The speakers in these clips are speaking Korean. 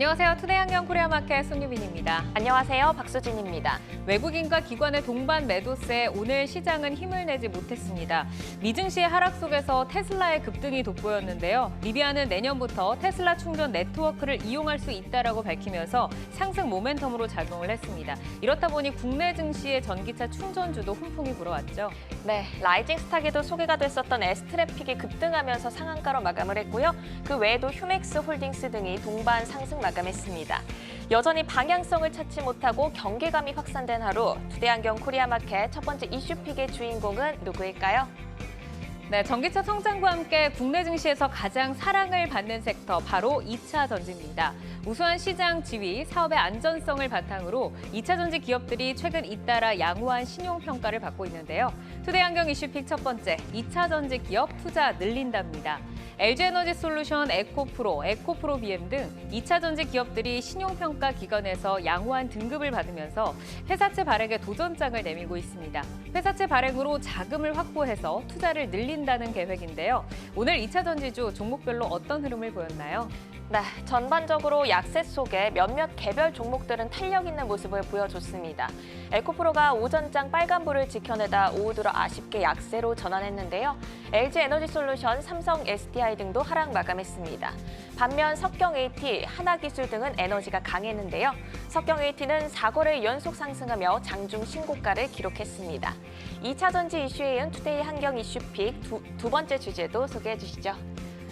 안녕하세요. 투데이안경 코리아마켓 손유빈입니다. 안녕하세요. 박수진입니다. 외국인과 기관의 동반 매도세에 오늘 시장은 힘을 내지 못했습니다. 미증시의 하락 속에서 테슬라의 급등이 돋보였는데요. 리비아는 내년부터 테슬라 충전 네트워크를 이용할 수 있다라고 밝히면서 상승 모멘텀으로 작용을 했습니다. 이렇다 보니 국내 증시의 전기차 충전주도 훈풍이 불어왔죠. 네, 라이징 스탁에도 소개가 됐었던 S트래픽이 급등하면서 상한가로 마감을 했고요. 그 외에도 휴맥스 홀딩스 등이 동반 상승 마감했습니다. 여전히 방향성을 찾지 못하고 경계감이 확산된 하루, 투데이안경 코리아마켓 첫 번째 이슈픽의 주인공은 누구일까요? 네, 전기차 성장과 함께 국내 증시에서 가장 사랑을 받는 섹터 바로 2차 전지입니다. 우수한 시장 지위, 사업의 안전성을 바탕으로 2차 전지 기업들이 최근 잇따라 양호한 신용평가를 받고 있는데요. 투데이안경 이슈픽 첫 번째, 2차 전지 기업 투자 늘린답니다. LG에너지솔루션, 에코프로 BM 등 2차 전지 기업들이 신용평가 기관에서 양호한 등급을 받으면서 회사채 발행에 도전장을 내밀고 있습니다. 회사채 발행으로 자금을 확보해서 투자를 늘린다는 계획인데요. 오늘 2차 전지주 종목별로 어떤 흐름을 보였나요? 네, 전반적으로 약세 속에 몇몇 개별 종목들은 탄력 있는 모습을 보여줬습니다. 에코프로가 오전장 빨간불을 지켜내다 오후 들어 아쉽게 약세로 전환했는데요. LG에너지솔루션, 삼성 SDI 등도 하락 마감했습니다. 반면 석경AT, 하나기술 등은 에너지가 강했는데요. 석경AT는 4거래 연속 상승하며 장중 신고가를 기록했습니다. 2차 전지 이슈에 이은 투데이 한경 이슈픽 두 번째 주제도 소개해 주시죠.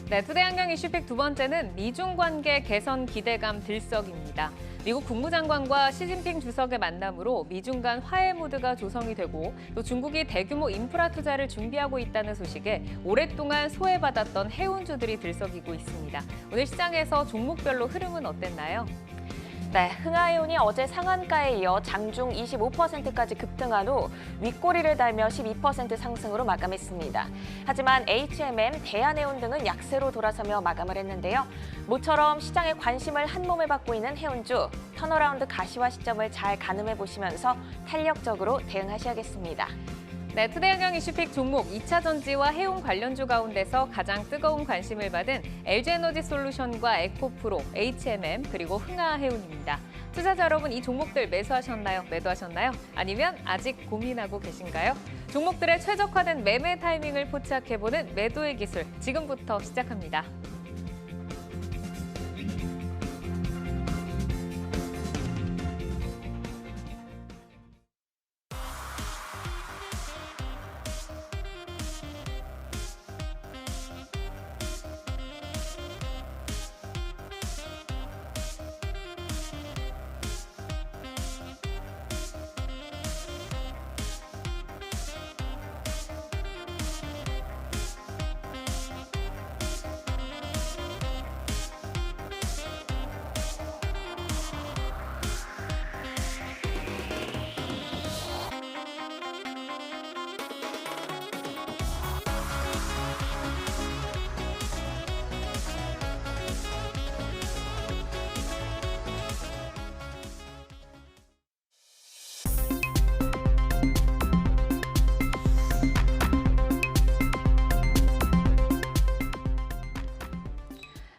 네, 투데이안경 이슈픽 두 번째는 미중 관계 개선 기대감 들썩입니다. 미국 국무장관과 시진핑 주석의 만남으로 미중 간 화해 모드가 조성이 되고 또 중국이 대규모 인프라 투자를 준비하고 있다는 소식에 오랫동안 소외받았던 해운주들이 들썩이고 있습니다. 오늘 시장에서 종목별로 흐름은 어땠나요? 네, 흥하해운이 어제 상한가에 이어 장중 25%까지 급등한 후 윗꼬리를 달며 12% 상승으로 마감했습니다. 하지만 HMM, 대한해운 등은 약세로 돌아서며 마감을 했는데요. 모처럼 시장의 관심을 한몸에 받고 있는 해운주, 턴어라운드 가시화 시점을 잘 가늠해 보시면서 탄력적으로 대응하셔야겠습니다. 네, 투데이안경 이슈픽 종목 2차 전지와 해운 관련주 가운데서 가장 뜨거운 관심을 받은 LG에너지솔루션과 에코프로, HMM 그리고 흥하해운입니다. 투자자 여러분, 이 종목들 매수하셨나요? 매도하셨나요? 아니면 아직 고민하고 계신가요? 종목들의 최적화된 매매 타이밍을 포착해보는 매도의 기술, 지금부터 시작합니다.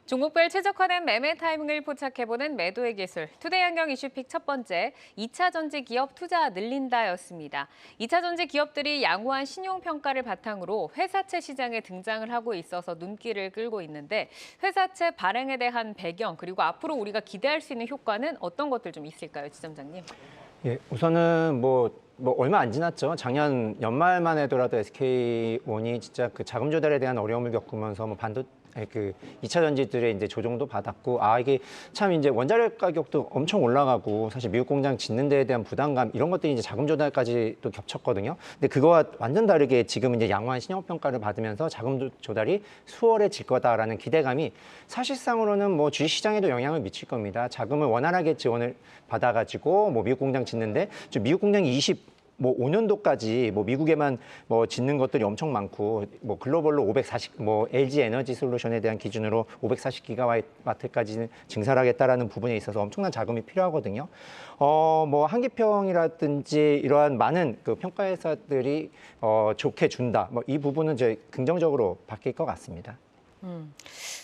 종목별 최적화된 매매 타이밍을 포착해보는 매도의 기술, 투데이안경 이슈픽 첫 번째, 2차 전지 기업 투자 늘린다였습니다. 2차 전지 기업들이 양호한 신용평가를 바탕으로 회사채 시장에 등장을 하고 있어서 눈길을 끌고 있는데 회사채 발행에 대한 배경 그리고 앞으로 우리가 기대할 수 있는 효과는 어떤 것들 좀 있을까요, 지점장님? 예, 우선은 뭐 얼마 안 지났죠. 작년 연말만 해도라도 SK온이 진짜 그 자금 조달에 대한 어려움을 겪으면서 그 2차 전지들의 이제 조정도 받았고, 이게 참 이제 원자력 가격도 엄청 올라가고 사실 미국 공장 짓는 데에 대한 부담감 이런 것들이 이제 자금 조달까지 또 겹쳤거든요. 근데 그거와 완전 다르게 지금 이제 양호한 신용 평가를 받으면서 자금 조달이 수월해질 거다라는 기대감이 사실상으로는 뭐 주식 시장에도 영향을 미칠 겁니다. 자금을 원활하게 지원을 받아가지고 뭐 미국 공장 짓는데 미국 공장이 5년도까지 미국에만 짓는 것들이 엄청 많고 글로벌로 540 LG 에너지 솔루션에 대한 기준으로 540기가와트까지 증설하겠다라는 부분에 있어서 엄청난 자금이 필요하거든요. 한기평이라든지 이러한 많은 그 평가 회사들이 좋게 준다. 이 부분은 이제 긍정적으로 바뀔 것 같습니다.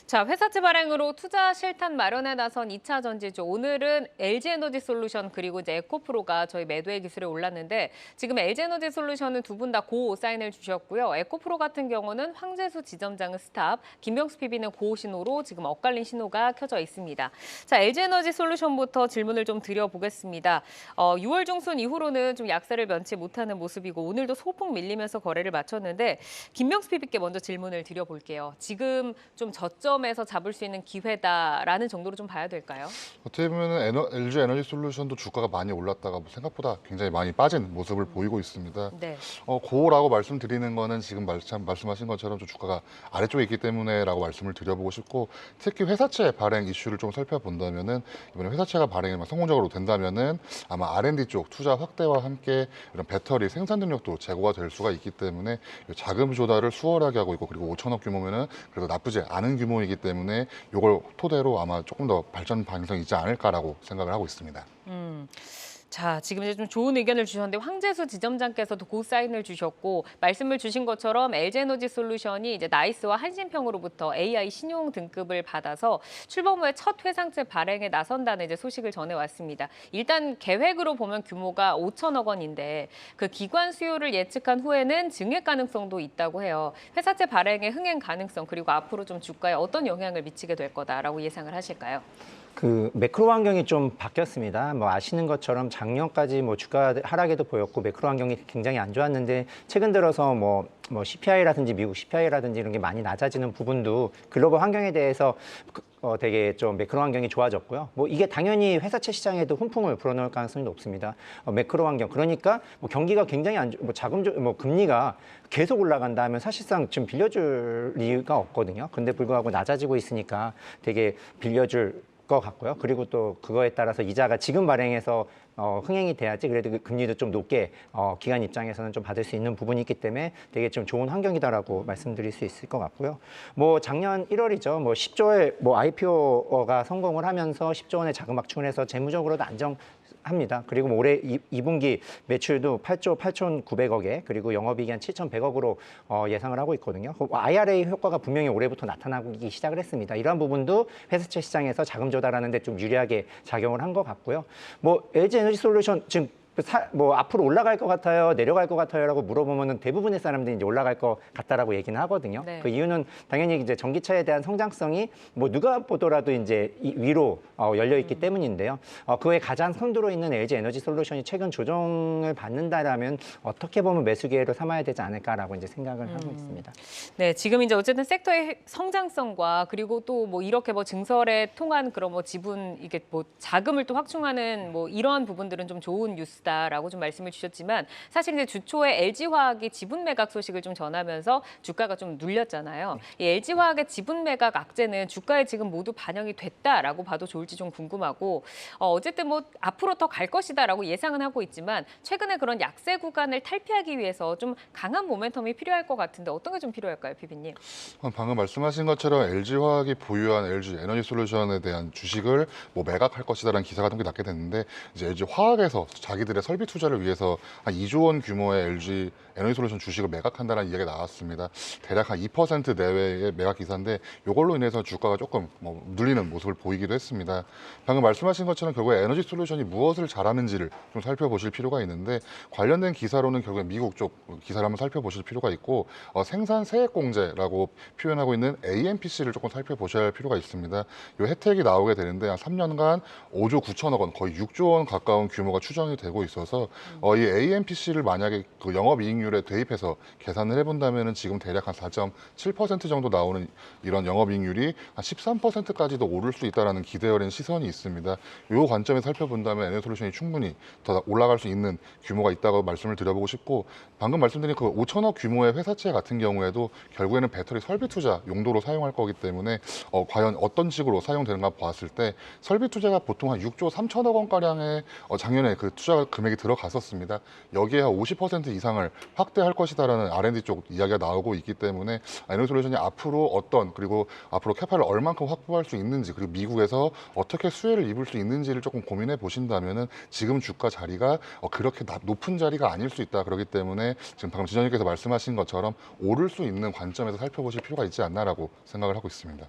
자, 회사채 발행으로 투자 실탄 마련에 나선 2차 전지주. 오늘은 LG에너지솔루션 그리고 이제 에코프로가 저희 매도의 기술에 올랐는데 지금 LG에너지솔루션은 두 분 다 고 사인을 주셨고요. 에코프로 같은 경우는 황재수 지점장은 스탑, 김병수 PB는 고 신호로 지금 엇갈린 신호가 켜져 있습니다. 자, LG에너지솔루션부터 질문을 좀 드려보겠습니다. 6월 중순 이후로는 좀 약세를 면치 못하는 모습이고 오늘도 소폭 밀리면서 거래를 마쳤는데 김병수 PB께 먼저 질문을 드려볼게요. 지금 좀 저점에서 잡을 수 있는 기회다라는 정도로 좀 봐야 될까요? 어떻게 보면 LG 에너지솔루션도 주가가 많이 올랐다가 생각보다 굉장히 많이 빠진 모습을 보이고 있습니다. 네. 고라고 말씀드리는 거는 지금 말씀하신 것처럼 좀 주가가 아래쪽에 있기 때문에라고 말씀을 드려보고 싶고 특히 회사채 발행 이슈를 좀 살펴본다면은 이번에 회사채가 발행이 성공적으로 된다면은 아마 R&D 쪽 투자 확대와 함께 이런 배터리 생산 능력도 제고가 될 수가 있기 때문에 자금 조달을 수월하게 하고 있고 그리고 5천억 규모면은 그래도 나쁘지 않은 규모이기 때문에 이걸 토대로 아마 조금 더 발전 가능성이 있지 않을까라고 생각을 하고 있습니다. 자, 지금 이제 좀 좋은 의견을 주셨는데 황재수 지점장께서도 고 사인을 주셨고 말씀을 주신 것처럼 LG에너지솔루션이 이제 나이스와 한신평으로부터 AI 신용 등급을 받아서 출범 후에 첫 회상채 발행에 나선다는 이제 소식을 전해왔습니다. 일단 계획으로 보면 규모가 5천억 원인데 그 기관 수요를 예측한 후에는 증액 가능성도 있다고 해요. 회사채 발행의 흥행 가능성 그리고 앞으로 좀 주가에 어떤 영향을 미치게 될 거다라고 예상을 하실까요? 그 매크로 환경이 좀 바뀌었습니다. 뭐 아시는 것처럼 작년까지 뭐 주가 하락에도 보였고 매크로 환경이 굉장히 안 좋았는데 최근 들어서 뭐 CPI라든지 미국 CPI라든지 이런 게 많이 낮아지는 부분도 글로벌 환경에 대해서 되게 좀 매크로 환경이 좋아졌고요. 뭐 이게 당연히 회사채 시장에도 훈풍을 불어넣을 가능성이 높습니다. 매크로 환경 그러니까 뭐 경기가 굉장히 금리가 계속 올라간다면 사실상 지금 빌려줄 이유가 없거든요. 근데 불구하고 낮아지고 있으니까 되게 빌려줄 것 같고요. 그리고 또 그거에 따라서 이자가 지금 발행해서 흥행이 돼야지 그래도 그 금리도 좀 높게 기관 입장에서는 좀 받을 수 있는 부분이 있기 때문에 되게 좀 좋은 환경이다라고 말씀드릴 수 있을 것 같고요. 뭐 작년 1월이죠. 뭐 10조의 뭐 IPO가 성공을 하면서 10조 원의 자금 확충을 해서 재무적으로도 합니다. 그리고 뭐 올해 2분기 매출도 8조 8,900억에 그리고 영업이익이 한 7,100억으로 예상을 하고 있거든요. IRA 효과가 분명히 올해부터 나타나기 시작을 했습니다. 이러한 부분도 회사채 시장에서 자금 조달하는 데 좀 유리하게 작용을 한 것 같고요. 뭐 LG 에너지솔루션 지금 뭐 앞으로 올라갈 것 같아요, 내려갈 것 같아요라고 물어보면은 대부분의 사람들이 이제 올라갈 것 같다라고 얘기는 하거든요. 네. 그 이유는 당연히 이제 전기차에 대한 성장성이 뭐 누가 보더라도 이제 위로 열려 있기 때문인데요. 그에 가장 선두로 있는 LG 에너지솔루션이 최근 조정을 받는다라면 어떻게 보면 매수 기회로 삼아야 되지 않을까라고 이제 생각을 하고 있습니다. 네, 지금 이제 어쨌든 섹터의 성장성과 그리고 또 뭐 이렇게 뭐 증설에 통한 그런 뭐 지분 이게 뭐 자금을 또 확충하는 뭐 이런 부분들은 좀 좋은 뉴스다라고 좀 말씀을 주셨지만 사실 이제 주초에 LG화학이 지분 매각 소식을 좀 전하면서 주가가 좀 눌렸잖아요. 이 LG화학의 지분 매각 악재는 주가에 지금 모두 반영이 됐다라고 봐도 좋을지 좀 궁금하고 어쨌든 뭐 앞으로 더 갈 것이다라고 예상은 하고 있지만 최근에 그런 약세 구간을 탈피하기 위해서 좀 강한 모멘텀이 필요할 것 같은데 어떤 게 좀 필요할까요, PB님? 방금 말씀하신 것처럼 LG화학이 보유한 LG 에너지솔루션에 대한 주식을 뭐 매각할 것이다라는 기사가 함께 났게 됐는데 이제 LG화학에서 자기들의 설비 투자를 위해서 한 2조 원 규모의 LG 에너지솔루션 주식을 매각한다는 이야기가 나왔습니다. 대략 한 2% 내외의 매각 기사인데 이걸로 인해서 주가가 조금 뭐 눌리는 모습을 보이기도 했습니다. 방금 말씀하신 것처럼 결국에 에너지솔루션이 무엇을 잘하는지를 좀 살펴보실 필요가 있는데 관련된 기사로는 결국에 미국 쪽 기사를 한번 살펴보실 필요가 있고 생산 세액 공제라고 표현하고 있는 AMPC를 조금 살펴보셔야 할 필요가 있습니다. 이 혜택이 나오게 되는데 한 3년간 5조 9천억 원, 거의 6조 원 가까운 규모가 추정이 되고 있어서 이 AMPC를 만약에 그 영업이익률에 대입해서 계산을 해본다면은 지금 대략 한 4.7% 정도 나오는 이런 영업이익률이 한 13%까지도 오를 수 있다는 기대 어린 시선이 있습니다. 이 관점에서 살펴본다면 에너지솔루션이 충분히 더 올라갈 수 있는 규모가 있다고 말씀을 드려보고 싶고 방금 말씀드린 그 5천억 규모의 회사채 같은 경우에도 결국에는 배터리 설비 투자 용도로 사용할 거기 때문에 과연 어떤 식으로 사용되는가 봤을 때 설비 투자가 보통 한 6조 3천억 원가량의 작년에 그 투자가 금액이 들어갔었습니다. 여기에 50% 이상을 확대할 것이다라는 R&D 쪽 이야기가 나오고 있기 때문에 에너지솔루션이 앞으로 그리고 앞으로 캐파를 얼만큼 확보할 수 있는지, 그리고 미국에서 어떻게 수혜를 입을 수 있는지를 조금 고민해 보신다면은 지금 주가 자리가 그렇게 높은 자리가 아닐 수 있다. 그렇기 때문에 지금 방금 지점님께서 말씀하신 것처럼 오를 수 있는 관점에서 살펴보실 필요가 있지 않나라고 생각을 하고 있습니다.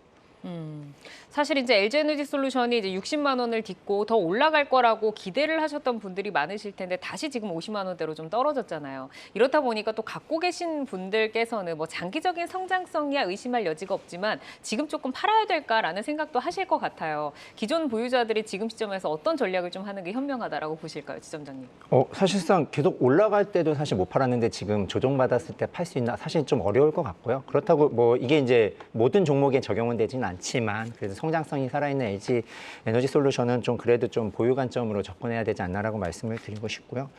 사실 이제 LG에너지솔루션이 이제 60만 원을 딛고 더 올라갈 거라고 기대를 하셨던 분들이 많으실 텐데 다시 지금 50만 원대로 좀 떨어졌잖아요. 이렇다 보니까 또 갖고 계신 분들께서는 뭐 장기적인 성장성이야 의심할 여지가 없지만 지금 조금 팔아야 될까라는 생각도 하실 것 같아요. 기존 보유자들이 지금 시점에서 어떤 전략을 좀 하는 게 현명하다라고 보실까요, 지점장님? 사실상 계속 올라갈 때도 사실 못 팔았는데 지금 조정받았을 때 팔 수 있나 사실 좀 어려울 것 같고요. 그렇다고 뭐 이게 이제 모든 종목에 적용은 되지는 않지만 그래도 성장성이 살아있는 LG 에너지솔루션은 좀 그래도 좀 보유 관점으로 접근해야 되지 않나라고 말씀을 드리고 싶고요.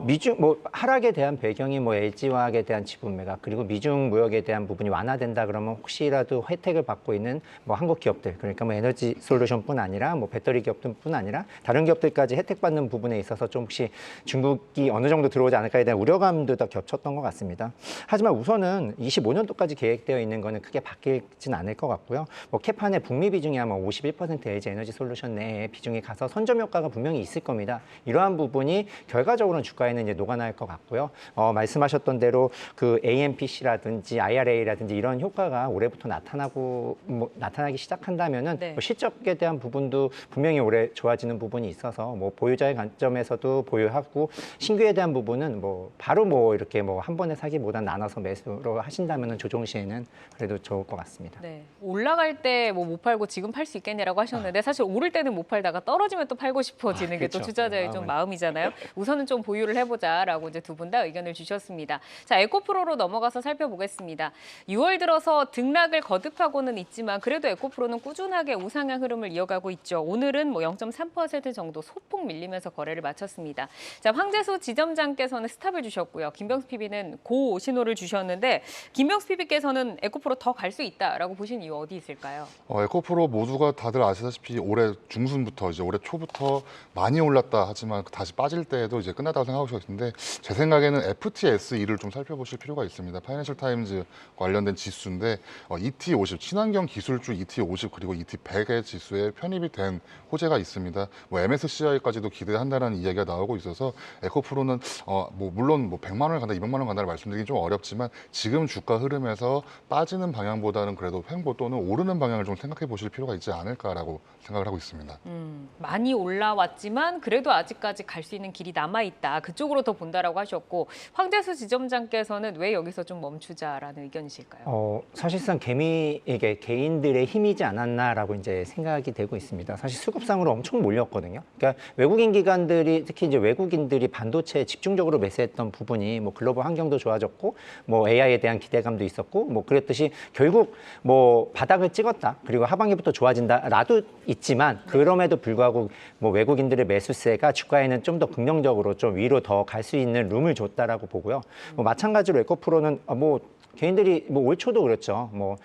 미중 뭐 하락에 대한 배경이 뭐 LG화학에 대한 지분 매각 그리고 미중 무역에 대한 부분이 완화된다 그러면 혹시라도 혜택을 받고 있는 뭐 한국 기업들 그러니까 뭐 에너지솔루션뿐 아니라 뭐 배터리 기업들뿐 아니라 다른 기업들까지 혜택받는 부분에 있어서 좀 혹시 중국이 어느 정도 들어오지 않을까에 대한 우려감도 더 겹쳤던 것 같습니다. 하지만 우선은 25년도까지 계획되어 있는 거는 크게 바뀌진 않을 것 같고요. 뭐 캐판의 북미 비중이 아마 51% LG 에너지솔루션 내에 비중이 가서 선점 효과가 분명히 있을 겁니다. 이러한 부분이 결과적으로는 주가에는 이제 녹아날 것 같고요. 말씀하셨던 대로 그 AMPC라든지 IRA라든지 이런 효과가 올해부터 나타나기 시작한다면은 네. 뭐 실적에 대한 부분도 분명히 올해 좋아지는 부분이 있어서 뭐 보유자의 관점에서도 보유하고 신규에 대한 부분은 뭐 바로 뭐 이렇게 뭐 한 번에 사기보다 나눠서 매수로 하신다면은 조정 시에는 그래도 좋을 것 같습니다. 네. 올라갈 때 뭐 못 팔고 지금 팔 수 있겠냐라고 하셨는데 사실 오를 때는 못 팔다가 떨어지면 또 팔고 싶어지는 게 또 그렇죠. 투자자의 좀 마음이잖아요. 우선은 좀 보유를 해보자라고 이제 두 분 다 의견을 주셨습니다. 자, 에코프로로 넘어가서 살펴보겠습니다. 6월 들어서 등락을 거듭하고는 있지만 그래도 에코프로는 꾸준하게 우상향 흐름을 이어가고 있죠. 오늘은 뭐 0.3% 정도 소폭 밀리면서 거래를 마쳤습니다. 자, 황재수 지점장께서는 스탑을 주셨고요. 김병수 PB는 고 신호를 주셨는데 김병수 PB께서는 에코프로 더 갈 수 있다라고 보신 이유 어디 있을까요? 에코프로 모두가 다들 아시다시피 올해 중순부터 이제 올해 초부터 많이 올랐다 하지만 다시 빠질 때에도 이제 끝났다고 생각하고 있는데 제 생각에는 FTSE를 좀 살펴보실 필요가 있습니다. 파이낸셜 타임즈 관련된 지수인데 ET50 친환경 기술주 ET50 그리고 ET100의 지수에 편입이 된 호재가 있습니다. 뭐 MSCI까지도 기대한다는 이야기가 나오고 있어서 에코프로는 뭐 물론 뭐 100만 원을 간다, 200만 원 간다를 말씀드리기 좀 어렵지만 지금 주가 흐름에서 빠지는 방향보다는 그래도 횡보 또는 오르는 방향을 좀 생각해 보실 필요가 있지 않을까라고 생각을 하고 있습니다. 많이 올라왔지만 그래도 아직까지 갈 수 있는 길이 남아있다. 그쪽으로 더 본다라고 하셨고 황재수 지점장께서는 왜 여기서 좀 멈추자라는 의견이실까요? 사실상 이게 개인들의 힘이지 않았나라고 이제 생각이 되고 있습니다. 사실 수급상으로 엄청 몰렸거든요. 그러니까 외국인 기관들이 특히 이제 외국인들이 반도체에 집중적으로 매수했던 부분이 뭐 글로벌 환경도 좋아졌고 뭐 AI에 대한 기대감도 있었고 뭐 그랬듯이 결국 뭐 바닥을 찍었다. 그리고 하반기부터 좋아진다라도 있지만 그럼에도 불구하고 뭐 외국인들의 매수세가 주가에는 좀 더 긍정적으로 좀 위로 더 갈 수 있는 룸을 줬다라고 보고요. 뭐 마찬가지로 에코프로는 뭐 개인들이 뭐 올 초도 그렇죠. 뭐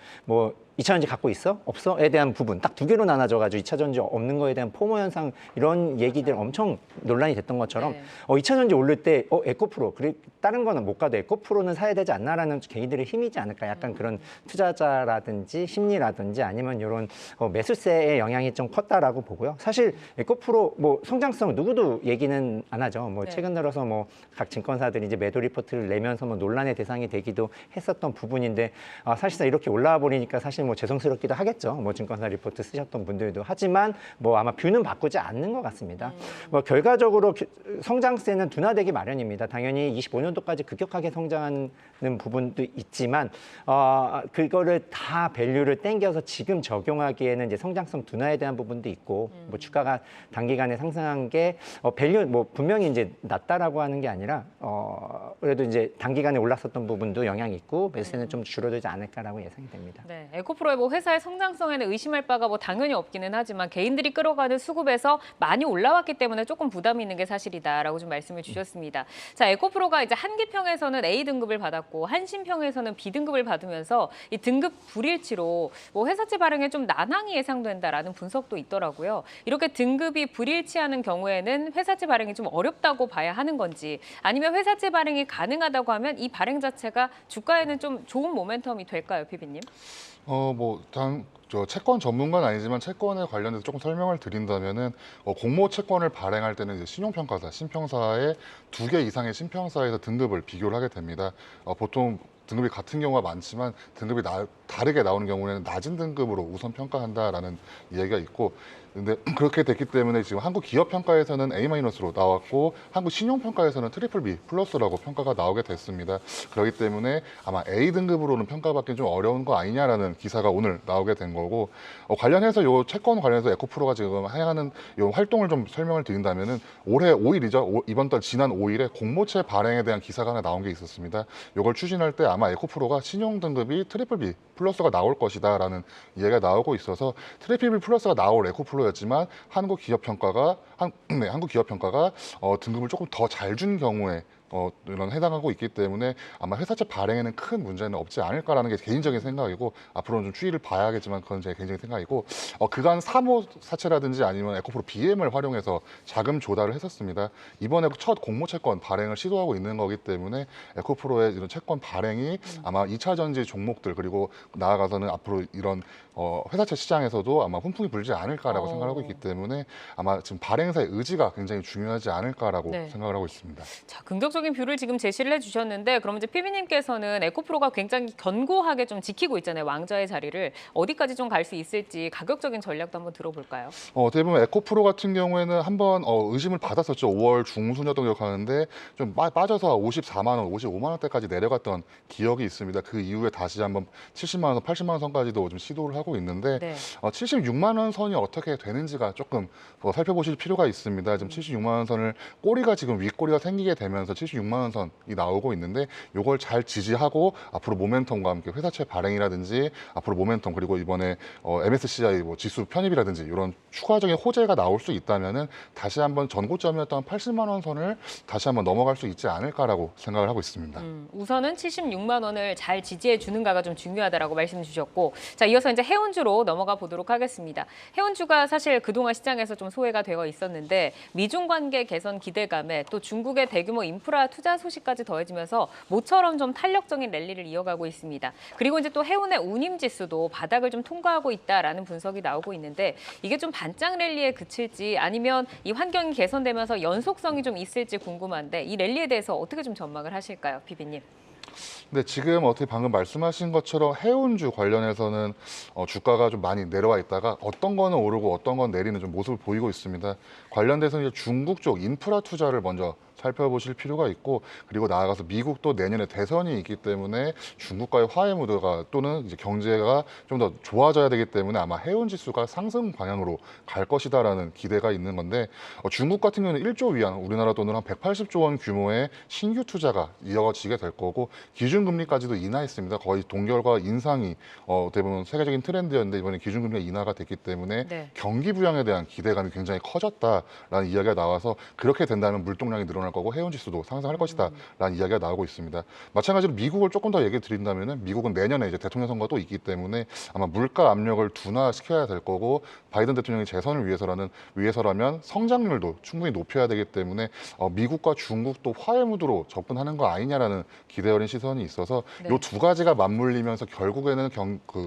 2차전지 갖고 있어? 없어?에 대한 부분 딱 두 개로 나눠져가지고 2차전지 없는 거에 대한 포모 현상 이런 얘기들 엄청 논란이 됐던 것처럼 네. 2차전지 오를 때 에코프로 그래 다른 거는 못 가도 에코프로는 사야 되지 않나라는 개인들의 힘이지 않을까 약간 그런 투자자라든지 심리라든지 아니면 이런 매수세의 영향이 좀 컸다라고 보고요. 사실 에코프로 뭐 성장성 누구도 얘기는 안 하죠. 뭐 네. 최근 들어서 뭐 각 증권사들이 이제 매도 리포트를 내면서 뭐 논란의 대상이 되기도 했었던 부분인데 사실상 이렇게 올라와 버리니까 사실 뭐 죄송스럽기도 하겠죠. 뭐 증권사 리포트 쓰셨던 분들도 하지만 뭐 아마 뷰는 바꾸지 않는 것 같습니다. 뭐 결과적으로 성장세는 둔화되기 마련입니다. 당연히 25년도까지 급격하게 성장하는 부분도 있지만 그거를 다 밸류를 땡겨서 지금 적용하기에는 이제 성장성 둔화에 대한 부분도 있고 뭐 주가가 단기간에 상승한 게 밸류 뭐 분명히 이제 낮다라고 하는 게 아니라 그래도 이제 단기간에 올랐었던 부분도 영향이 있고 매수세는 좀 줄어들지 않을까라고 예상이 됩니다. 네, 에코프로 에코프로의 뭐 회사의 성장성에는 의심할 바가 뭐 당연히 없기는 하지만 개인들이 끌어가는 수급에서 많이 올라왔기 때문에 조금 부담이 있는 게 사실이다라고 좀 말씀을 주셨습니다. 자, 에코프로가 이제 한기평에서는 A 등급을 받았고 한신평에서는 B 등급을 받으면서 이 등급 불일치로 뭐 회사채 발행에 좀 난항이 예상된다라는 분석도 있더라고요. 이렇게 등급이 불일치하는 경우에는 회사채 발행이 좀 어렵다고 봐야 하는 건지 아니면 회사채 발행이 가능하다고 하면 이 발행 자체가 주가에는 좀 좋은 모멘텀이 될까요, 피비님? 저 채권 전문가는 아니지만 채권에 관련해서 조금 설명을 드린다면은 공모 채권을 발행할 때는 이제 신용평가사, 신평사의 2개 이상의 신평사에서 등급을 비교를 하게 됩니다. 보통 등급이 같은 경우가 많지만 등급이 다르게 나오는 경우에는 낮은 등급으로 우선 평가한다라는 이야기가 있고, 근데 그렇게 됐기 때문에 지금 한국 기업 평가에서는 A-로 나왔고 한국 신용 평가에서는 트리플 B 플러스라고 평가가 나오게 됐습니다. 그렇기 때문에 아마 A 등급으로는 평가받기는 좀 어려운 거 아니냐라는 기사가 오늘 나오게 된 거고, 관련해서 요 채권 관련해서 에코프로가 지금 하는 요 활동을 좀 설명을 드린다면은 올해 5일이죠. 이번 달 지난 5일에 공모채 발행에 대한 기사가 하나 나온 게 있었습니다. 요걸 추진할 때 아마 에코프로가 신용 등급이 트리플 B 플러스가 나올 것이다라는 이야기가 나오고 있어서 트리플 B 플러스가 나올 에코프로였지만 한국 기업 평가가 등급을 조금 더 잘 준 경우에 이런 해당하고 있기 때문에 아마 회사채 발행에는 큰 문제는 없지 않을까라는 게 개인적인 생각이고, 앞으로는 좀 추이를 봐야겠지만 그건 제 개인적인 생각이고, 그간 사모 사채라든지 아니면 에코프로 BM을 활용해서 자금 조달을 했었습니다. 이번에 첫 공모채권 발행을 시도하고 있는 거기 때문에 에코프로의 이런 채권 발행이 아마 2차 전지 종목들 그리고 나아가서는 앞으로 이런 회사채 시장에서도 아마 훈풍이 불지 않을까라고 생각하고 있기 때문에 아마 지금 발행사의 의지가 굉장히 중요하지 않을까라고 네. 생각을 하고 있습니다. 자, 긍정적인 뷰를 지금 제시를 해주셨는데 그럼 이제 피비님께서는 에코프로가 굉장히 견고하게 좀 지키고 있잖아요. 왕좌의 자리를. 어디까지 좀 갈 수 있을지 가격적인 전략도 한번 들어볼까요? 어떻게 보면 에코프로 같은 경우에는 한번 의심을 받았었죠. 5월 중순이었던 기억하는데 좀 빠져서 54만 원, 55만 원대까지 내려갔던 기억이 있습니다. 그 이후에 다시 한번 70만 원, 80만 원 선까지도 좀 시도를 하고 있는데 네. 76만 원 선이 어떻게 되는지가 조금 살펴보실 필요가 있습니다. 지금 76만 원 선을 꼬리가 지금 윗꼬리가 생기게 되면서 76만 원 선이 나오고 있는데 이걸 잘 지지하고 앞으로 모멘텀과 함께 회사채 발행이라든지 앞으로 모멘텀 그리고 이번에 MSCI 뭐 지수 편입이라든지 이런 추가적인 호재가 나올 수 있다면은 다시 한번 전고점이었던 80만 원 선을 다시 한번 넘어갈 수 있지 않을까라고 생각을 하고 있습니다. 우선은 76만 원을 잘 지지해 주는가가 좀 중요하다라고 말씀 주셨고, 자, 이어서 이제 해운주로 넘어가 보도록 하겠습니다. 해운주가 사실 그동안 시장에서 좀 소외가 되어 있었는데 미중 관계 개선 기대감에 또 중국의 대규모 인프라 투자 소식까지 더해지면서 모처럼 좀 탄력적인 랠리를 이어가고 있습니다. 그리고 이제 또 해운의 운임 지수도 바닥을 좀 통과하고 있다라는 분석이 나오고 있는데 이게 좀 반짝 랠리에 그칠지 아니면 이 환경이 개선되면서 연속성이 좀 있을지 궁금한데 이 랠리에 대해서 어떻게 좀 전망을 하실까요, 피비님? 근데 지금 어떻게 방금 말씀하신 것처럼 해운주 관련해서는 주가가 좀 많이 내려와 있다가 어떤 거는 오르고 어떤 건 내리는 좀 모습을 보이고 있습니다. 관련돼서 이제 중국 쪽 인프라 투자를 먼저 살펴보실 필요가 있고, 그리고 나아가서 미국도 내년에 대선이 있기 때문에 중국과의 화해 무드가 또는 이제 경제가 좀 더 좋아져야 되기 때문에 아마 해운 지수가 상승 방향으로 갈 것이다라는 기대가 있는 건데, 중국 같은 경우는 1조 위안, 우리나라 돈으로 한 180조 원 규모의 신규 투자가 이어지게 될 거고 기준금리까지도 인하했습니다. 거의 동결과 인상이 어떻게 보면 세계적인 트렌드였는데 이번에 기준금리가 인하가 됐기 때문에 네. 경기 부양에 대한 기대감이 굉장히 커졌다라는 이야기가 나와서 그렇게 된다면 물동량이 늘어날 거고 해운 지수도 상승할 것이다라는 이야기가 나오고 있습니다. 마찬가지로 미국을 조금 더 얘기 드린다면은 미국은 내년에 이제 대통령 선거도 있기 때문에 아마 물가 압력을 둔화시켜야 될 거고 바이든 대통령이 재선을 위해서라면 성장률도 충분히 높여야 되기 때문에 미국과 중국도 화해 무드로 접근하는 거 아니냐라는 기대 어린 시선이 있어서 네. 이 두 가지가 맞물리면서 결국에는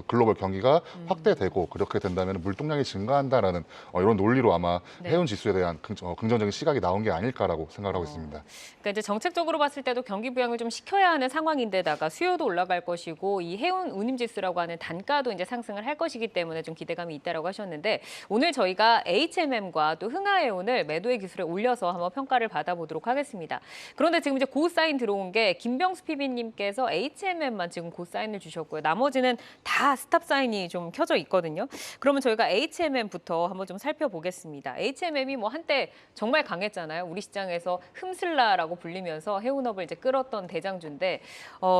글로벌 경기가 확대되고 그렇게 된다면 물동량이 증가한다라는 이런 논리로 아마 네. 해운 지수에 대한 긍정적인 시각이 나온 게 아닐까라고 생각하고 있습니다. 그러니까 이제 정책적으로 봤을 때도 경기 부양을 좀 시켜야 하는 상황인데다가 수요도 올라갈 것이고 이 해운 운임 지수라고 하는 단가도 이제 상승을 할 것이기 때문에 좀 기대감이 있다라고 하셨는데 오늘 저희가 HMM과 또 흥하해운을 매도의 기술에 올려서 한번 평가를 받아보도록 하겠습니다. 그런데 지금 이제 고사인 들어온 게 김병수 PB님께서 HMM만 지금 고사인을 주셨고요. 나머지는 다 스탑 사인이 좀 켜져 있거든요. 그러면 저희가 HMM부터 한번 좀 살펴보겠습니다. HMM이 뭐 한때 정말 강했잖아요. 우리 시장에서 흠슬라라고 불리면서 해운업을 이제 끌었던 대장주인데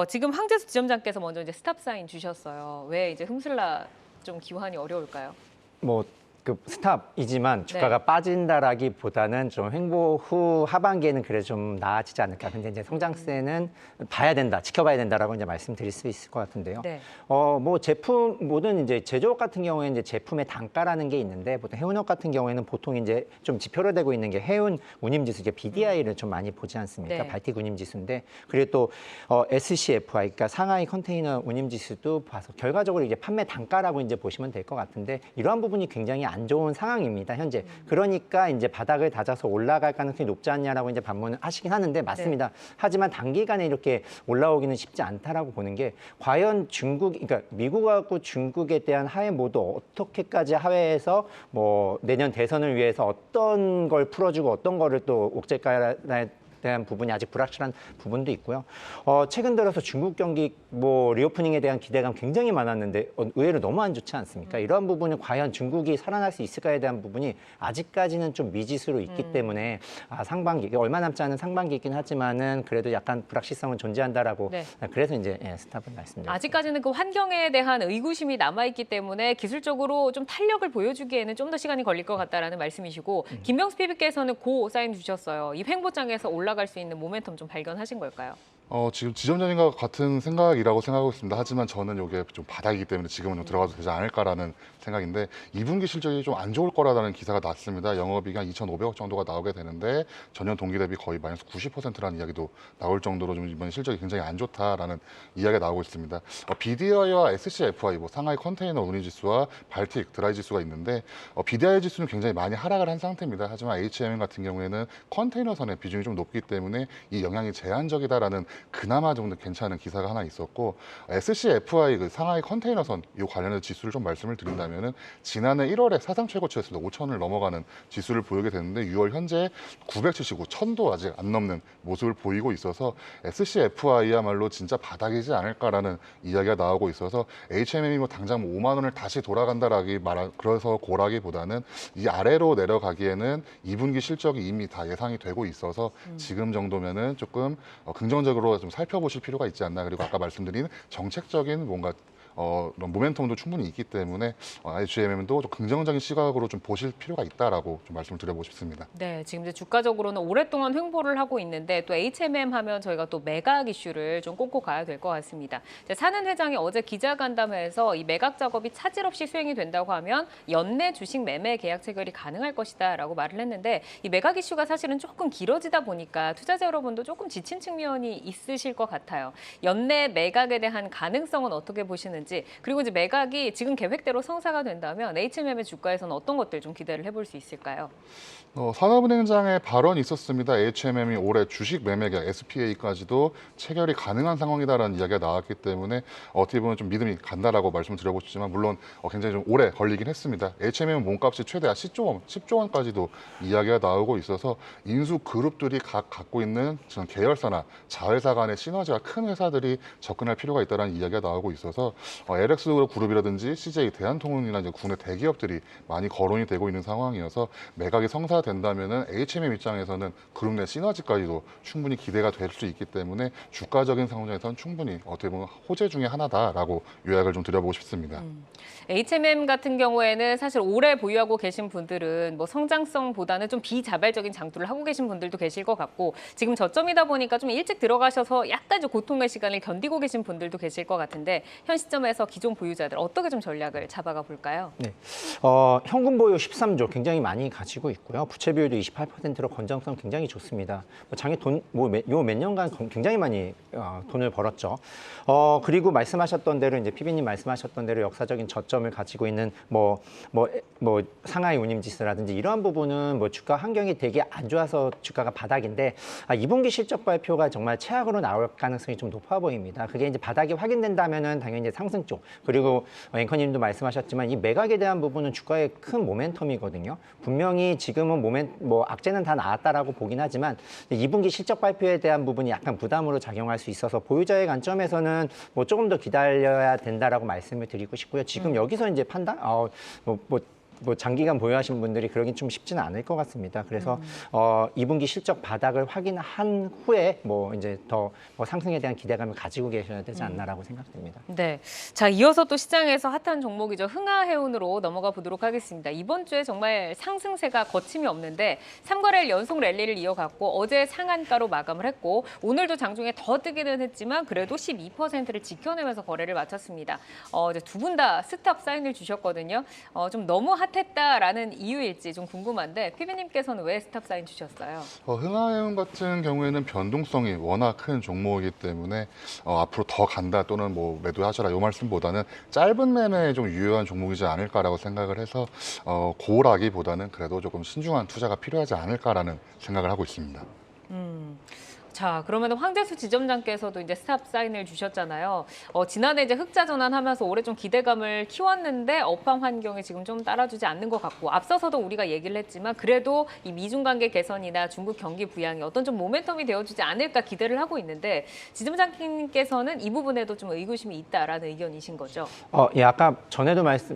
지금 황재수 지점장께서 먼저 이제 스탑 사인 주셨어요. 왜 이제 흠슬라 좀 기환이 어려울까요? 뭐 그 스탑이지만 주가가 빠진다라기보다는 좀 횡보 후 하반기에는 그래도 좀 나아지지 않을까. 근데 이제 성장세는 봐야 된다, 지켜봐야 된다라고 이제 말씀드릴 수 있을 것 같은데요. 네. 뭐 제품 모든 이제 제조업 같은 경우에는 이제 제품의 단가라는 게 있는데 보통 해운업 같은 경우에는 보통 이제 좀 지표로 되고 있는 게 해운 운임지수, 이제 BDI를 좀 많이 보지 않습니까? 네. 발틱 운임지수인데 그리고 또 SCFI, 그러니까 상하이 컨테이너 운임지수도 봐서 결과적으로 이제 판매 단가라고 이제 보시면 될 것 같은데 이러한 부분이 굉장히 안 좋은 상황입니다, 현재. 그러니까 이제 바닥을 다져서 올라갈 가능성이 높지 않냐라고 이제 반문을 하시긴 하는데 맞습니다. 하지만 단기간에 이렇게 올라오기는 쉽지 않다라고 보는 게 과연 그러니까 미국하고 중국에 대한 하해 모두 어떻게까지 하해해서 뭐 내년 대선을 위해서 어떤 걸 풀어주고 어떤 거를 또 옥죄까에 대한 부분이 아직 불확실한 부분도 있고요. 최근 들어서 중국 경기 뭐 리오프닝에 대한 기대감 굉장히 많았는데 의외로 너무 안 좋지 않습니까? 이러한 부분은 과연 중국이 살아날 수 있을까에 대한 부분이 아직까지는 좀 미지수로 있기 때문에 상반기 얼마 남지 않은 상반기이긴 하지만은 그래도 약간 불확실성은 존재한다라고 네. 그래서 이제 스탑을 말씀드렸습니다. 아직까지는 그 환경에 대한 의구심이 남아있기 때문에 기술적으로 좀 탄력을 보여주기에는 좀 더 시간이 걸릴 것 같다라는 말씀이시고 김병수 PB께서는 고 사인 주셨어요. 이 횡보장에서 올라갈 수 있는 모멘텀 좀 발견하신 걸까요? 지금 지점장님과 같은 생각이라고 생각하고 있습니다. 하지만 저는 이게 좀 바닥이기 때문에 지금은 좀 들어가도 되지 않을까라는 생각인데 2분기 실적이 좀 안 좋을 거라는 기사가 났습니다. 영업이익이 한 2,500억 정도가 나오게 되는데 전년 동기 대비 거의 마이너스 90%라는 이야기도 나올 정도로 좀 이번 실적이 굉장히 안 좋다라는 이야기가 나오고 있습니다. BDI와 SCFI, 뭐 상하이 컨테이너 운임지수와 발틱 드라이 지수가 있는데 BDI 지수는 굉장히 많이 하락을 한 상태입니다. 하지만 HMM 같은 경우에는 컨테이너선의 비중이 좀 높기 때문에 이 영향이 제한적이다라는 그나마 좀 괜찮은 기사가 하나 있었고 SCFI 그 상하이 컨테이너선 이 관련해서 지수를 좀 말씀을 드린다면은 지난해 1월에 사상 최고치였습니다. 5,000을 넘어가는 지수를 보이게 됐는데 6월 현재 979, 1,000도 아직 안 넘는 모습을 보이고 있어서 SCFI야말로 진짜 바닥이지 않을까라는 이야기가 나오고 있어서 HMM이 뭐 당장 뭐 5만 원을 다시 그래서 고라기보다는 이 아래로 내려가기에는 2분기 실적이 이미 다 예상이 되고 있어서 지금 정도면은 조금 긍정적으로 좀 살펴보실 필요가 있지 않나. 그리고 아까 말씀드린 정책적인 뭔가 그런 모멘텀도 충분히 있기 때문에 HMM도 좀 긍정적인 시각으로 좀 보실 필요가 있다라고 좀 말씀을 드려보고 싶습니다. 네, 지금 이제 주가적으로는 오랫동안 횡보를 하고 있는데 또 HMM 하면 저희가 또 매각 이슈를 좀 꼽고 가야 될 것 같습니다. 사는 회장이 어제 기자간담회에서 이 매각 작업이 차질 없이 수행이 된다고 하면 연내 주식 매매 계약 체결이 가능할 것이다라고 말을 했는데 이 매각 이슈가 사실은 조금 길어지다 보니까 투자자 여러분도 조금 지친 측면이 있으실 것 같아요. 연내 매각에 대한 가능성은 어떻게 보시는지, 그리고 이제 매각이 지금 계획대로 성사가 된다면 HMM의 주가에서는 어떤 것들 좀 기대를 해볼 수 있을까요? 산업은행장의 발언이 있었습니다. HMM이 올해 주식 매매 계약 SPA까지도 체결이 가능한 상황이다라는 이야기가 나왔기 때문에 어떻게 보면 좀 믿음이 간다라고 말씀을 드려보고 싶지만 물론 굉장히 좀 오래 걸리긴 했습니다. HMM 몸값이 최대 10조 원까지도 이야기가 나오고 있어서 인수 그룹들이 각 갖고 있는 계열사나 자회사 간의 시너지가 큰 회사들이 접근할 필요가 있다는 이야기가 나오고 있어서 LX 그룹이라든지 CJ 대한통운이나 이제 국내 대기업들이 많이 거론이 되고 있는 상황이어서 매각이 성사된다면은 HMM 입장에서는 그룹 내 시너지까지도 충분히 기대가 될 수 있기 때문에 주가적인 상황에서는 충분히 어떻게 보면 호재 중에 하나다라고 요약을 좀 드려보고 싶습니다. HMM 같은 경우에는 사실 오래 보유하고 계신 분들은 뭐 성장성보다는 좀 비자발적인 장투를 하고 계신 분들도 계실 것 같고 지금 저점이다 보니까 좀 일찍 들어가셔서 약간 좀 고통의 시간을 견디고 계신 분들도 계실 것 같은데 현 시점에서 기존 보유자들 어떻게 좀 전략을 잡아가 볼까요? 네, 현금 보유 13조 굉장히 많이 가지고 있고요. 부채 비율도 28%로 건전성 굉장히 좋습니다. 장에 요 몇 년간 굉장히 많이 돈을 벌었죠. 그리고 말씀하셨던 대로 이제 PB님 말씀하셨던 대로 역사적인 저점을 가지고 있는 뭐 상하이 운임지수라든지 이러한 부분은 뭐 주가 환경이 되게 안 좋아서 주가가 바닥인데 2분기 실적 발표가 정말 최악으로 나올 가능성이 좀 높아 보입니다. 그게 이제 바닥이 확인된다면은 당연히 이제 상승 쪽 그리고 앵커님도 말씀하셨지만 이 매각에 대한 부분은 주가의 큰 모멘텀이거든요. 분명히 지금은 악재는 다 나왔다라고 보긴 하지만 2분기 실적 발표에 대한 부분이 약간 부담으로 작용할 수 있어서 보유자의 관점에서는 조금 더 기다려야 된다라고 말씀을 드리고 싶고요. 지금 여기서 이제 판단, 뭐 장기간 보유하신 분들이 그러긴 좀 쉽지는 않을 것 같습니다. 그래서 2분기 실적 바닥을 확인한 후에 뭐 이제 더 상승에 대한 기대감을 가지고 계셔야 되지 않나라고 생각됩니다. 네. 자, 이어서 또 시장에서 핫한 종목이죠. 흥하해운으로 넘어가 보도록 하겠습니다. 이번 주에 정말 상승세가 거침이 없는데 3거래일 연속 랠리를 이어갔고 어제 상한가로 마감을 했고 오늘도 장중에 더 뜨기는 했지만 그래도 12%를 지켜내면서 거래를 마쳤습니다. 이제 두 분 다 스탑 사인을 주셨거든요. 좀 너무 핫했다라는 이유일지 좀 궁금한데 피비님께서는 왜 스탑 사인 주셨어요? 흥하해운 같은 경우에는 변동성이 워낙 큰 종목이기 때문에 앞으로 더 간다 또는 뭐 매도하셔라 이 말씀보다는 짧은 매매에 좀 유효한 종목이지 않을까라고 생각을 해서 고라기보다는 그래도 조금 신중한 투자가 필요하지 않을까라는 생각을 하고 있습니다. 자, 그러면 황재수 지점장께서도 이제 스탑 사인을 주셨잖아요. 지난해 이제 흑자 전환하면서 올해 좀 기대감을 키웠는데 업황 환경이 지금 좀 따라주지 않는 것 같고 앞서서도 우리가 얘기를 했지만 그래도 이 미중 관계 개선이나 중국 경기 부양이 어떤 좀 모멘텀이 되어주지 않을까 기대를 하고 있는데 지점장님께서는 이 부분에도 좀 의구심이 있다라는 의견이신 거죠? 예, 아까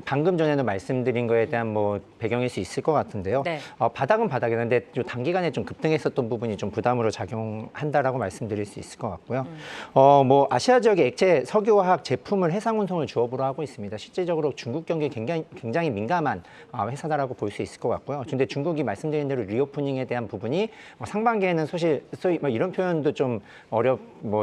방금 전에도 말씀드린 거에 대한 뭐 배경일 수 있을 것 같은데요. 네. 바닥은 바닥이는데 단기간에 좀 급등했었던 부분이 좀 부담으로 작용한다라고 말씀드릴 수 있을 것 같고요. 뭐 아시아 지역의 액체 석유화학 제품을 해상 운송을 주업으로 하고 있습니다. 실질적으로 중국 경기에 굉장히 민감한 회사다라고 볼 수 있을 것 같고요. 근데 중국이 말씀드린 대로 리오프닝에 대한 부분이 상반기에는 소위 뭐 이런 표현도 좀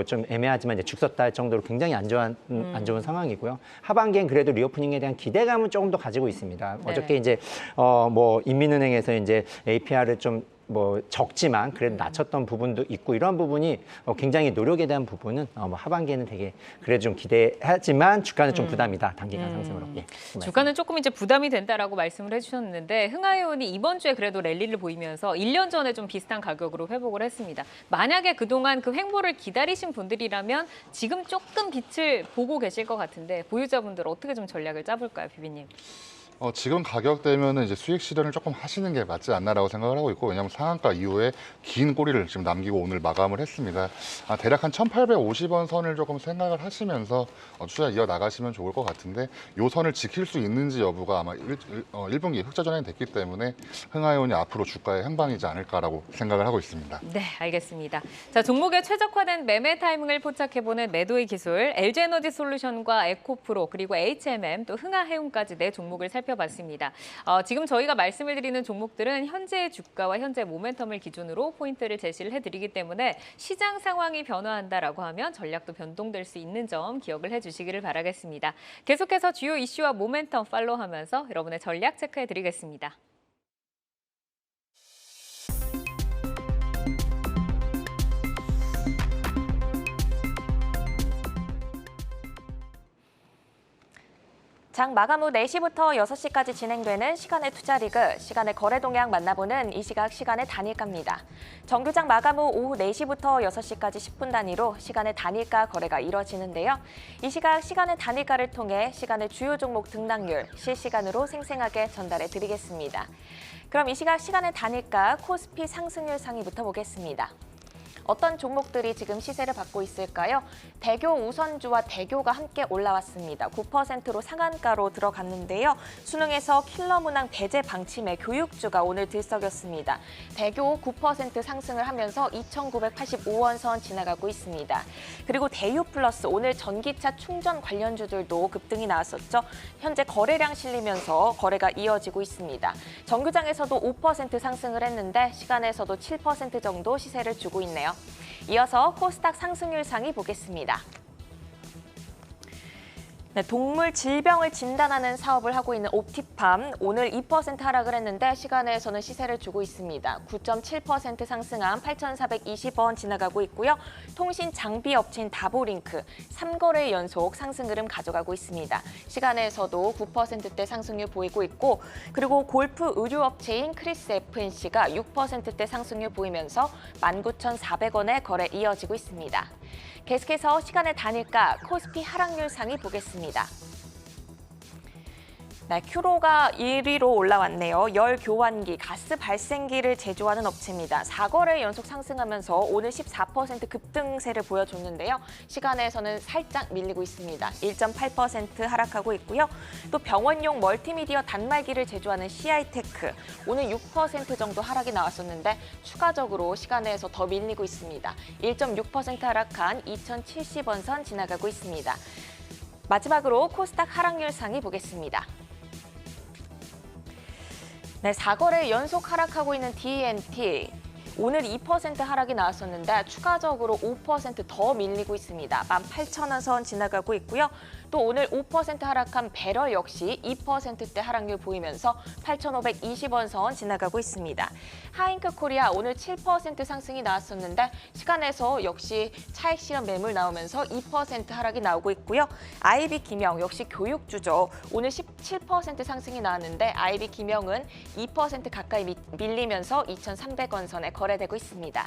좀 애매하지만 이제 죽섰다 할 정도로 굉장히 안 좋은 상황이고요. 하반기엔 그래도 리오프닝에 대한 기대감은 조금 더 가지고 있습니다. 네. 어저께 이제 뭐 인민은행에서 이제 APR을 좀 뭐 적지만 그래도 낮췄던 부분도 있고 이런 부분이 굉장히 노력에 대한 부분은 뭐 하반기에는 되게 그래도 좀 기대하지만 주가는 좀 부담이다 단기간 상승으로. 예, 주가는 조금 이제 부담이 된다라고 말씀을 해주셨는데 흥하해운이 이번 주에 그래도 랠리를 보이면서 1년 전에 좀 비슷한 가격으로 회복을 했습니다. 만약에 그동안 그 횡보를 기다리신 분들이라면 지금 조금 빛을 보고 계실 것 같은데 보유자분들 어떻게 좀 전략을 짜볼까요, 비비님? 지금 가격대면은 이제 수익 실현을 조금 하시는 게 맞지 않나라고 생각을 하고 있고 왜냐하면 상한가 이후에 긴 꼬리를 지금 남기고 오늘 마감을 했습니다. 대략 한 1,850원 선을 조금 생각을 하시면서 투자 이어 나가시면 좋을 것 같은데 이 선을 지킬 수 있는지 여부가 아마 1분기 흑자 전환이 됐기 때문에 흥하해운이 앞으로 주가의 행방이지 않을까라고 생각을 하고 있습니다. 네, 알겠습니다. 자, 종목에 최적화된 매매 타이밍을 포착해보는 매도의 기술, LG에너지솔루션과 에코프로 그리고 HMM 또 흥하해운까지 네 종목을 살펴봤습니다. 지금 저희가 말씀을 드리는 종목들은 현재의 주가와 현재 모멘텀을 기준으로 포인트를 제시를 해드리기 때문에 시장 상황이 변화한다라고 하면 전략도 변동될 수 있는 점 기억을 해주시기를 바라겠습니다. 계속해서 주요 이슈와 모멘텀 팔로우하면서 여러분의 전략 체크해드리겠습니다. 장 마감 후 4시부터 6시까지 진행되는 시간의 투자 리그, 시간의 거래 동향 만나보는 이 시간의 단일가입니다. 정규장 마감 후 오후 4시부터 6시까지 10분 단위로 시간의 단일가 거래가 이뤄지는데요. 이 시간의 단일가를 통해 시간의 주요 종목 등락률 실시간으로 생생하게 전달해 드리겠습니다. 그럼 이 시간의 단일가 코스피 상승률 상위부터 보겠습니다. 어떤 종목들이 지금 시세를 받고 있을까요? 대교 우선주와 대교가 함께 올라왔습니다. 9%로 상한가로 들어갔는데요. 수능에서 킬러 문항 배제 방침의 교육주가 오늘 들썩였습니다. 대교 9% 상승을 하면서 2,985원 선 지나가고 있습니다. 그리고 대유플러스 오늘 전기차 충전 관련주들도 급등이 나왔었죠. 현재 거래량 실리면서 거래가 이어지고 있습니다. 정규장에서도 5% 상승을 했는데 시간에서도 7% 정도 시세를 주고 있네요. 이어서 코스닥 상승률 상위 보겠습니다. 네, 동물 질병을 진단하는 사업을 하고 있는 옵티팜 오늘 2% 하락을 했는데 시간에서는 시세를 주고 있습니다. 9.7% 상승한 8,420원 지나가고 있고요. 통신 장비 업체인 다보링크 3거래 연속 상승 흐름 가져가고 있습니다. 시간에서도 9%대 상승률 보이고 있고 그리고 골프 의류 업체인 크리스 FNC가 6%대 상승률 보이면서 19,400원의 거래 이어지고 있습니다. 계속해서 시간의 단일가 코스피 하락률 상위 보겠습니다. 네, 큐로가 1위로 올라왔네요. 열 교환기, 가스 발생기를 제조하는 업체입니다. 4거래 연속 상승하면서 오늘 14% 급등세를 보여줬는데요. 시간에서는 살짝 밀리고 있습니다. 1.8% 하락하고 있고요. 또 병원용 멀티미디어 단말기를 제조하는 CI테크, 오늘 6% 정도 하락이 나왔었는데 추가적으로 시간에서 더 밀리고 있습니다. 1.6% 하락한 2,070원 선 지나가고 있습니다. 마지막으로 코스닥 하락률 상위 보겠습니다. 네, 4거래 연속 하락하고 있는 D&T. 오늘 2% 하락이 나왔었는데 추가적으로 5% 더 밀리고 있습니다. 18,000원 선 지나가고 있고요. 또 오늘 5% 하락한 배럴 역시 2%대 하락률 보이면서 8,520원 선 지나가고 있습니다. 하잉크 코리아 오늘 7% 상승이 나왔었는데 시간에서 역시 차익 실현 매물 나오면서 2% 하락이 나오고 있고요. IB 김영 역시 교육주죠. 오늘 17% 상승이 나왔는데 IB 김영은 2% 가까이 밀리면서 2,300원 선에 거래되고 있습니다.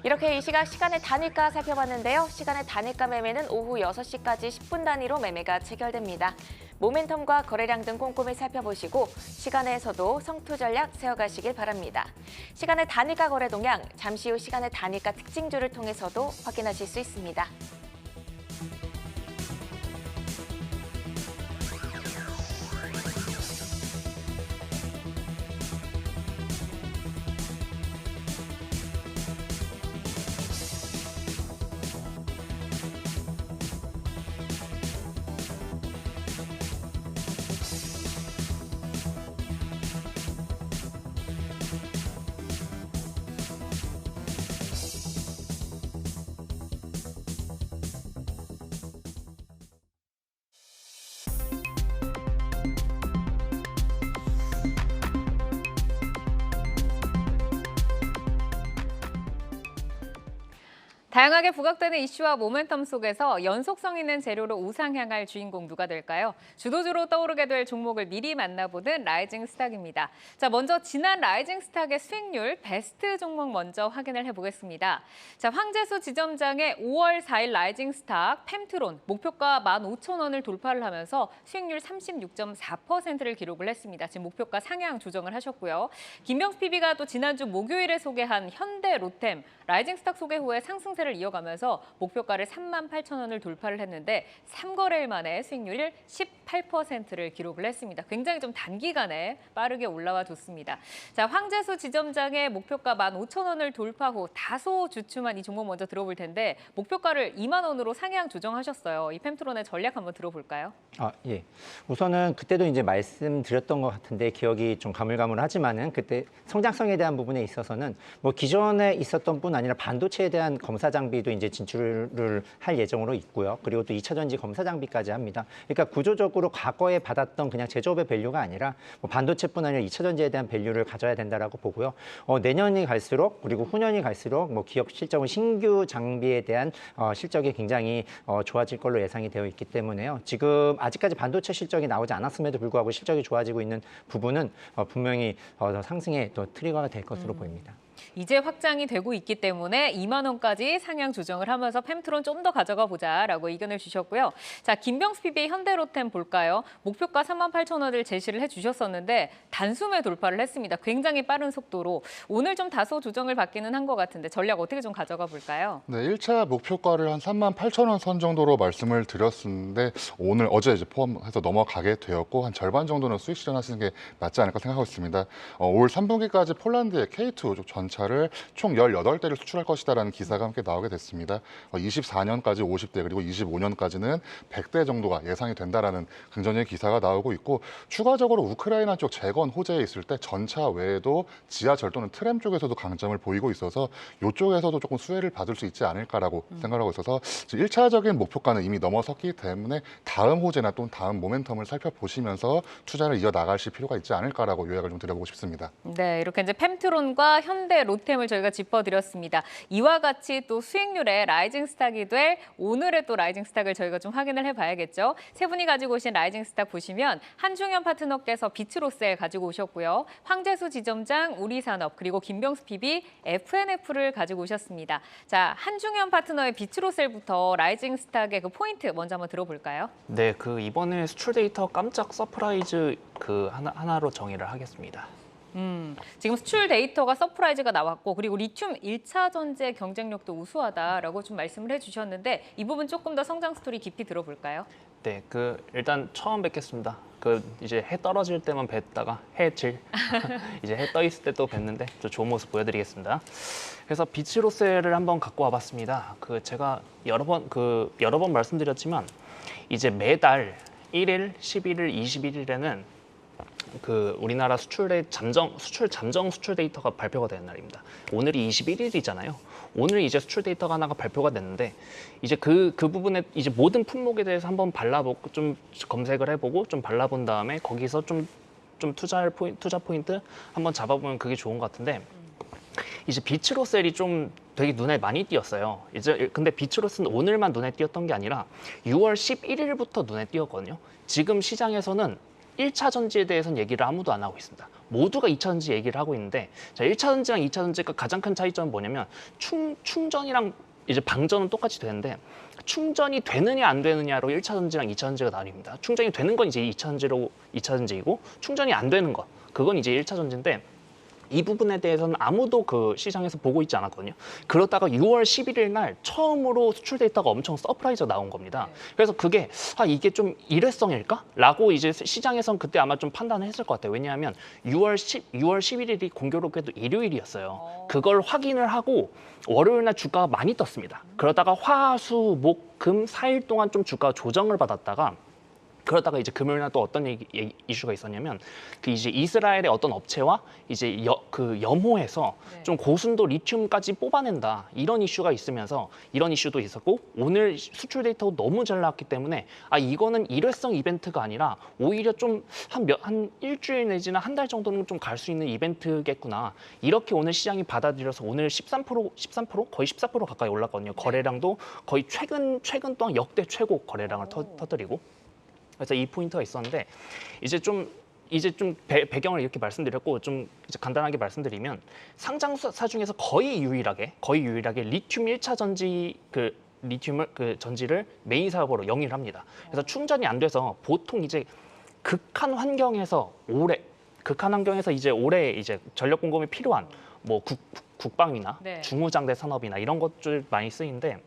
이렇게 이 시각 시간의 단일가 살펴봤는데요. 시간의 단일가 매매는 오후 6시까지 10분 단위로 매매가 체결됩니다. 모멘텀과 거래량 등 꼼꼼히 살펴보시고 시간에서도 성투 전략 세워가시길 바랍니다. 시간의 단일가 거래 동향, 잠시 후 시간의 단일가 특징주를 통해서도 확인하실 수 있습니다. 다양하게 부각되는 이슈와 모멘텀 속에서 연속성 있는 재료로 우상향할 주인공 누가 될까요? 주도주로 떠오르게 될 종목을 미리 만나보는 라이징 스탁입니다. 자, 먼저 지난 라이징 스탁의 수익률 베스트 종목 먼저 확인을 해보겠습니다. 자, 황재수 지점장의 5월 4일 라이징 스탁 펜트론 목표가 15,000원을 돌파를 하면서 수익률 36.4%를 기록을 했습니다. 지금 목표가 상향 조정을 하셨고요. 김병수 PB가 또 지난주 목요일에 소개한 현대 로템 라이징 스탁 소개 후에 상승세를 이어가면서 목표가를 38,000원을 돌파를 했는데 3거래일 만에 수익률 18%를 기록을 했습니다. 굉장히 좀 단기간에 빠르게 올라와 줬습니다. 자, 황재수 지점장의 목표가 15,000원을 돌파 후 다소 주춤한 이 종목 먼저 들어볼 텐데 목표가를 2만 원으로 상향 조정하셨어요. 이 펜트론의 전략 한번 들어볼까요? 예. 우선은 그때도 이제 말씀드렸던 것 같은데 기억이 좀 가물가물하지만은 그때 성장성에 대한 부분에 있어서는 뭐 기존에 있었던 뿐 아니라 반도체에 대한 검사 장비도 이제 진출을 할 예정으로 있고요. 그리고 또 2차 전지 검사 장비까지 합니다. 그러니까 구조적으로 과거에 받았던 그냥 제조업의 밸류가 아니라 뭐 반도체뿐 아니라 2차 전지에 대한 밸류를 가져야 된다라고 보고요. 내년이 갈수록 그리고 후년이 갈수록 뭐 기업 실적은 신규 장비에 대한 실적이 굉장히 좋아질 걸로 예상이 되어 있기 때문에요. 지금 아직까지 반도체 실적이 나오지 않았음에도 불구하고 실적이 좋아지고 있는 부분은 분명히 상승의 또 트리거가 될 것으로 보입니다. 이제 확장이 되고 있기 때문에 2만 원까지 상향 조정을 하면서 펜트론 좀 더 가져가 보자라고 의견을 주셨고요. 자, 김병수 PB의 현대로템 볼까요? 목표가 38,000원을 제시를 해주셨었는데 단숨에 돌파를 했습니다. 굉장히 빠른 속도로. 오늘 좀 다소 조정을 받기는 한 것 같은데 전략 어떻게 좀 가져가 볼까요? 네, 1차 목표가를 한 38,000원 선 정도로 말씀을 드렸는데 어제 이제 포함해서 넘어가게 되었고 한 절반 정도는 수익 실현하시는 게 맞지 않을까 생각하고 있습니다. 올 3분기까지 폴란드의 K2 전차를 총 18대를 수출할 것이다라는 기사가 함께 나오게 됐습니다. 24년까지 50대 그리고 25년까지는 100대 정도가 예상이 된다라는 긍정적인 기사가 나오고 있고 추가적으로 우크라이나 쪽 재건 호재에 있을 때 전차 외에도 지하철 또는 트램 쪽에서도 강점을 보이고 있어서 이쪽에서도 조금 수혜를 받을 수 있지 않을까라고 생각하고 있어서 1차적인 목표가는 이미 넘어섰기 때문에 다음 호재나 또는 다음 모멘텀을 살펴보시면서 투자를 이어나가실 필요가 있지 않을까라고 요약을 좀 드려보고 싶습니다. 네, 이렇게 이제 펜트론과 현대 4대 로템을 저희가 짚어드렸습니다. 이와 같이 또 수익률의 라이징 스탁이 될 오늘의 또 라이징 스탁을 저희가 좀 확인을 해봐야겠죠. 세 분이 가지고 오신 라이징 스탁 보시면 한중현 파트너께서 비츠로셀 가지고 오셨고요. 황재수 지점장, 우리산업, 그리고 김병수 PB, FNF를 가지고 오셨습니다. 자, 한중현 파트너의 비츠로셀부터 라이징 스탁의 그 포인트 먼저 한번 들어볼까요? 네, 그 이번에 수출 데이터 깜짝 서프라이즈 그 하나로 정의를 하겠습니다. 지금 수출 데이터가 서프라이즈가 나왔고 그리고 리튬 1차 전지의 경쟁력도 우수하다라고 좀 말씀을 해주셨는데 이 부분 조금 더 성장 스토리 깊이 들어볼까요? 네, 그 일단 처음 뵙겠습니다. 그 이제 해 떨어질 때만 뵀다가 이제 해 떠 있을 때 또 뵀는데 좀 좋은 모습 보여드리겠습니다. 그래서 비츠로셀을 한번 갖고 와봤습니다. 그 제가 여러 번 말씀드렸지만 이제 매달 1일, 11일, 21일에는 그 우리나라 수출 잠정 수출 데이터가 발표가 되는 날입니다. 오늘이 21일이잖아요. 오늘 이제 수출 데이터가 하나가 발표가 됐는데 이제 그 부분에 이제 모든 품목에 대해서 한번 발라보고 좀 검색을 해보고 좀 발라본 다음에 거기서 좀 투자 포인트 한번 잡아보면 그게 좋은 것 같은데 이제 비츠로셀이 좀 되게 눈에 많이 띄었어요. 이제 근데 비츠로셀은 오늘만 눈에 띄었던 게 아니라 6월 11일부터 눈에 띄었거든요. 지금 시장에서는 1차 전지에 대해서는 얘기를 아무도 안 하고 있습니다. 모두가 2차 전지 얘기를 하고 있는데 자, 1차 전지랑 2차 전지가 가장 큰 차이점은 뭐냐면 충전이랑 이제 방전은 똑같이 되는데 충전이 되느냐 안 되느냐로 1차 전지랑 2차 전지가 나뉩니다. 충전이 되는 건 이제 2차 전지이고 충전이 안 되는 것 그건 이제 1차 전지인데 이 부분에 대해서는 아무도 그 시장에서 보고 있지 않았거든요. 그러다가 6월 11일 날 처음으로 수출 데이터가 엄청 서프라이즈가 나온 겁니다. 그래서 그게 이게 좀 일회성일까? 라고 이제 시장에선 그때 아마 좀 판단을 했을 것 같아요. 왜냐하면 6월 11일이 공교롭게도 일요일이었어요. 그걸 확인을 하고 월요일 날 주가가 많이 떴습니다. 그러다가 화, 수, 목, 금 4일 동안 좀 주가가 조정을 받았다가 그러다가 이제 금요일 날 또 어떤 이슈가 있었냐면 그 이제 이스라엘의 어떤 업체와 이제 염호에서 좀 고순도 리튬까지 뽑아낸다 이런 이슈가 있으면서 이런 이슈도 있었고 오늘 수출 데이터가 너무 잘 나왔기 때문에 이거는 일회성 이벤트가 아니라 오히려 좀 한 일주일 내지는 한 달 정도는 좀 갈 수 있는 이벤트겠구나 이렇게 오늘 시장이 받아들여서 오늘 13% 거의 14% 가까이 올랐거든요. 거래량도 거의 최근 동안 역대 최고 거래량을 터뜨리고. 그래서 이 포인트가 있었는데 이제 좀 배경을 이렇게 말씀드렸고 좀 이제 간단하게 말씀드리면 상장사 중에서 거의 유일하게 리튬 1차 전지 리튬을 전지를 메인 사업으로 영위를 합니다. 그래서 충전이 안 돼서 보통 이제 극한 환경에서 이제 올해 이제 전력 공급이 필요한 뭐 국방이나 중후장대 산업이나 이런 것들 많이 쓰이는데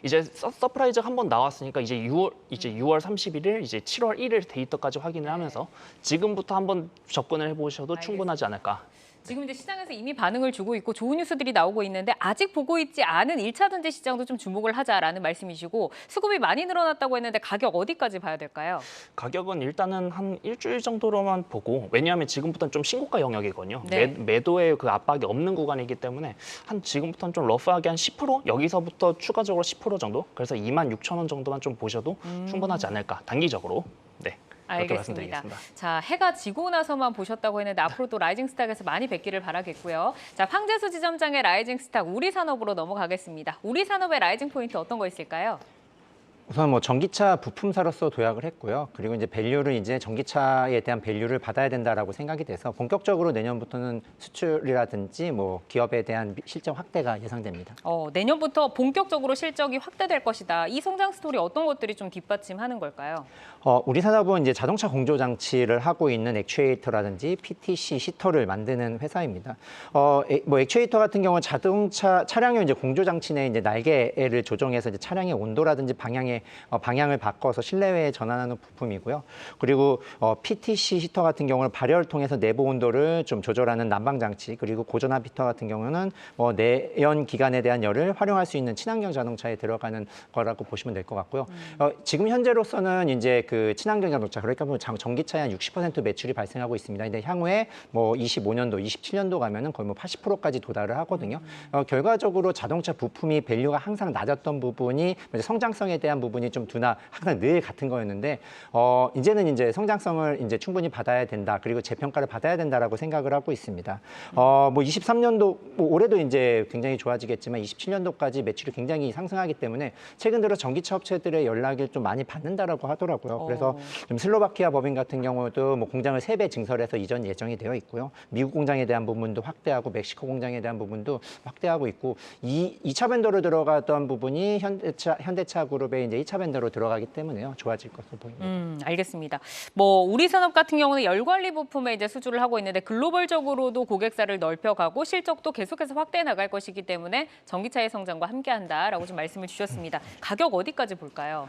이제 서프라이즈가 한번 나왔으니까 이제 6월 31일, 이제 7월 1일 데이터까지 확인을 하면서 지금부터 한번 접근을 해보셔도 충분하지 않을까. 지금 이제 시장에서 이미 반응을 주고 있고 좋은 뉴스들이 나오고 있는데 아직 보고 있지 않은 1차 전지 시장도 좀 주목을 하자라는 말씀이시고 수급이 많이 늘어났다고 했는데 가격 어디까지 봐야 될까요? 가격은 일단은 한 일주일 정도로만 보고 왜냐하면 지금부터는 좀 신고가 영역이거든요. 네. 매도의 그 압박이 없는 구간이기 때문에 한 지금부터는 좀 러프하게 한 10% 여기서부터 추가적으로 10% 정도 그래서 26,000원 정도만 좀 보셔도 충분하지 않을까 단기적으로. 네. 그렇게 알겠습니다. 말씀드리겠습니다. 자, 해가 지고 나서만 보셨다고 했는데 앞으로도 라이징 스탁에서 많이 뵙기를 바라겠고요. 자, 황재수 지점장의 라이징 스탁 우리산업으로 넘어가겠습니다. 우리산업의 라이징 포인트 어떤 거 있을까요? 우선 뭐 전기차 부품사로서 도약을 했고요. 그리고 이제 밸류를 이제 전기차에 대한 밸류를 받아야 된다라고 생각이 돼서 본격적으로 내년부터는 수출이라든지 뭐 기업에 대한 실적 확대가 예상됩니다. 내년부터 본격적으로 실적이 확대될 것이다. 이 성장 스토리 어떤 것들이 좀 뒷받침하는 걸까요? 우리 산업은 이제 자동차 공조 장치를 하고 있는 액추에이터라든지 PTC 시터를 만드는 회사입니다. 뭐 액추에이터 같은 경우는 자동차 차량용 이제 공조 장치 내 이제 날개를 조정해서 이제 차량의 온도라든지 방향을 바꿔서 실내외에 전환하는 부품이고요. 그리고 PTC 히터 같은 경우는 발열을 통해서 내부 온도를 좀 조절하는 난방 장치, 그리고 고전압 히터 같은 경우는 내연 기관에 대한 열을 활용할 수 있는 친환경 자동차에 들어가는 거라고 보시면 될 것 같고요. 지금 현재로서는 이제 그 친환경 자동차, 그러니까 뭐 전기차의 한 60% 매출이 발생하고 있습니다. 근데 향후에 뭐 25년도, 27년도 가면은 거의 뭐 80%까지 도달을 하거든요. 결과적으로 자동차 부품이 밸류가 항상 낮았던 부분이 이제 성장성에 대한 부분이 좀 둔화 항상 늘 같은 거였는데 이제는 이제 성장성을 이제 충분히 받아야 된다. 그리고 재평가를 받아야 된다라고 생각을 하고 있습니다. 뭐 23년도 뭐 올해도 이제 굉장히 좋아지겠지만 27년도까지 매출이 굉장히 상승하기 때문에 최근 들어 전기차 업체들의 연락을 좀 많이 받는다라고 하더라고요. 그래서 좀 슬로바키아 법인 같은 경우도 뭐 공장을 3배 증설해서 이전 예정이 되어 있고요. 미국 공장에 대한 부분도 확대하고 멕시코 공장에 대한 부분도 확대하고 있고 2차 벤더로 들어가던 부분이 현대차 그룹의 이제 2차 벤더로 들어가기 때문에요. 좋아질 것으로 보입니다. 알겠습니다. 뭐 우리 산업 같은 경우는 열관리 부품에 이제 수주를 하고 있는데 글로벌적으로도 고객사를 넓혀가고 실적도 계속해서 확대해 나갈 것이기 때문에 전기차의 성장과 함께한다라고 좀 말씀을 주셨습니다. 가격 어디까지 볼까요?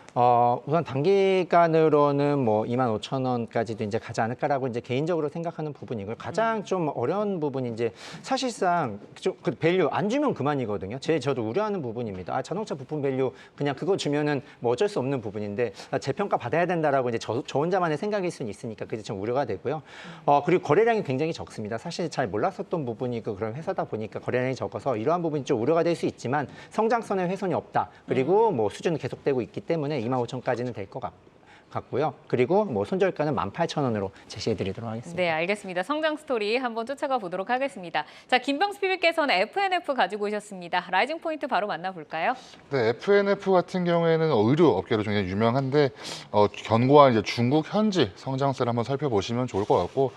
우선 단기간으로는 뭐 25,000원까지도 이제 가지 않을까라고 이제 개인적으로 생각하는 부분이고요. 가장 좀 어려운 부분이 이제 사실상 그 밸류 안 주면 그만이거든요. 저도 우려하는 부분입니다. 자동차 부품 밸류 그냥 그거 주면은 뭐 어쩔 수 없는 부분인데 재평가 받아야 된다라고 이제 저 혼자만의 생각일 수는 있으니까 그게 좀 우려가 되고요. 그리고 거래량이 굉장히 적습니다. 사실 잘 몰랐었던 부분이고 그런 회사다 보니까 거래량이 적어서 이러한 부분이 좀 우려가 될 수 있지만 성장성의 훼손이 없다. 그리고 뭐 수준은 계속되고 있기 때문에 25,000까지는 될 것 같고요. 그리고 뭐 손절가는 18,000원으로 제시해드리도록 하겠습니다. 네, 알겠습니다. 성장 스토리 한번 쫓아가 보도록 하겠습니다. 자, 김병수 PB께서는 FNF 가지고 오셨습니다. 라이징 포인트 바로 만나볼까요? 네, FNF 같은 경우에는 의류 업계로 굉장히 유명한데 견고한 이제 중국 현지 성장세를 한번 살펴보시면 좋을 것 같고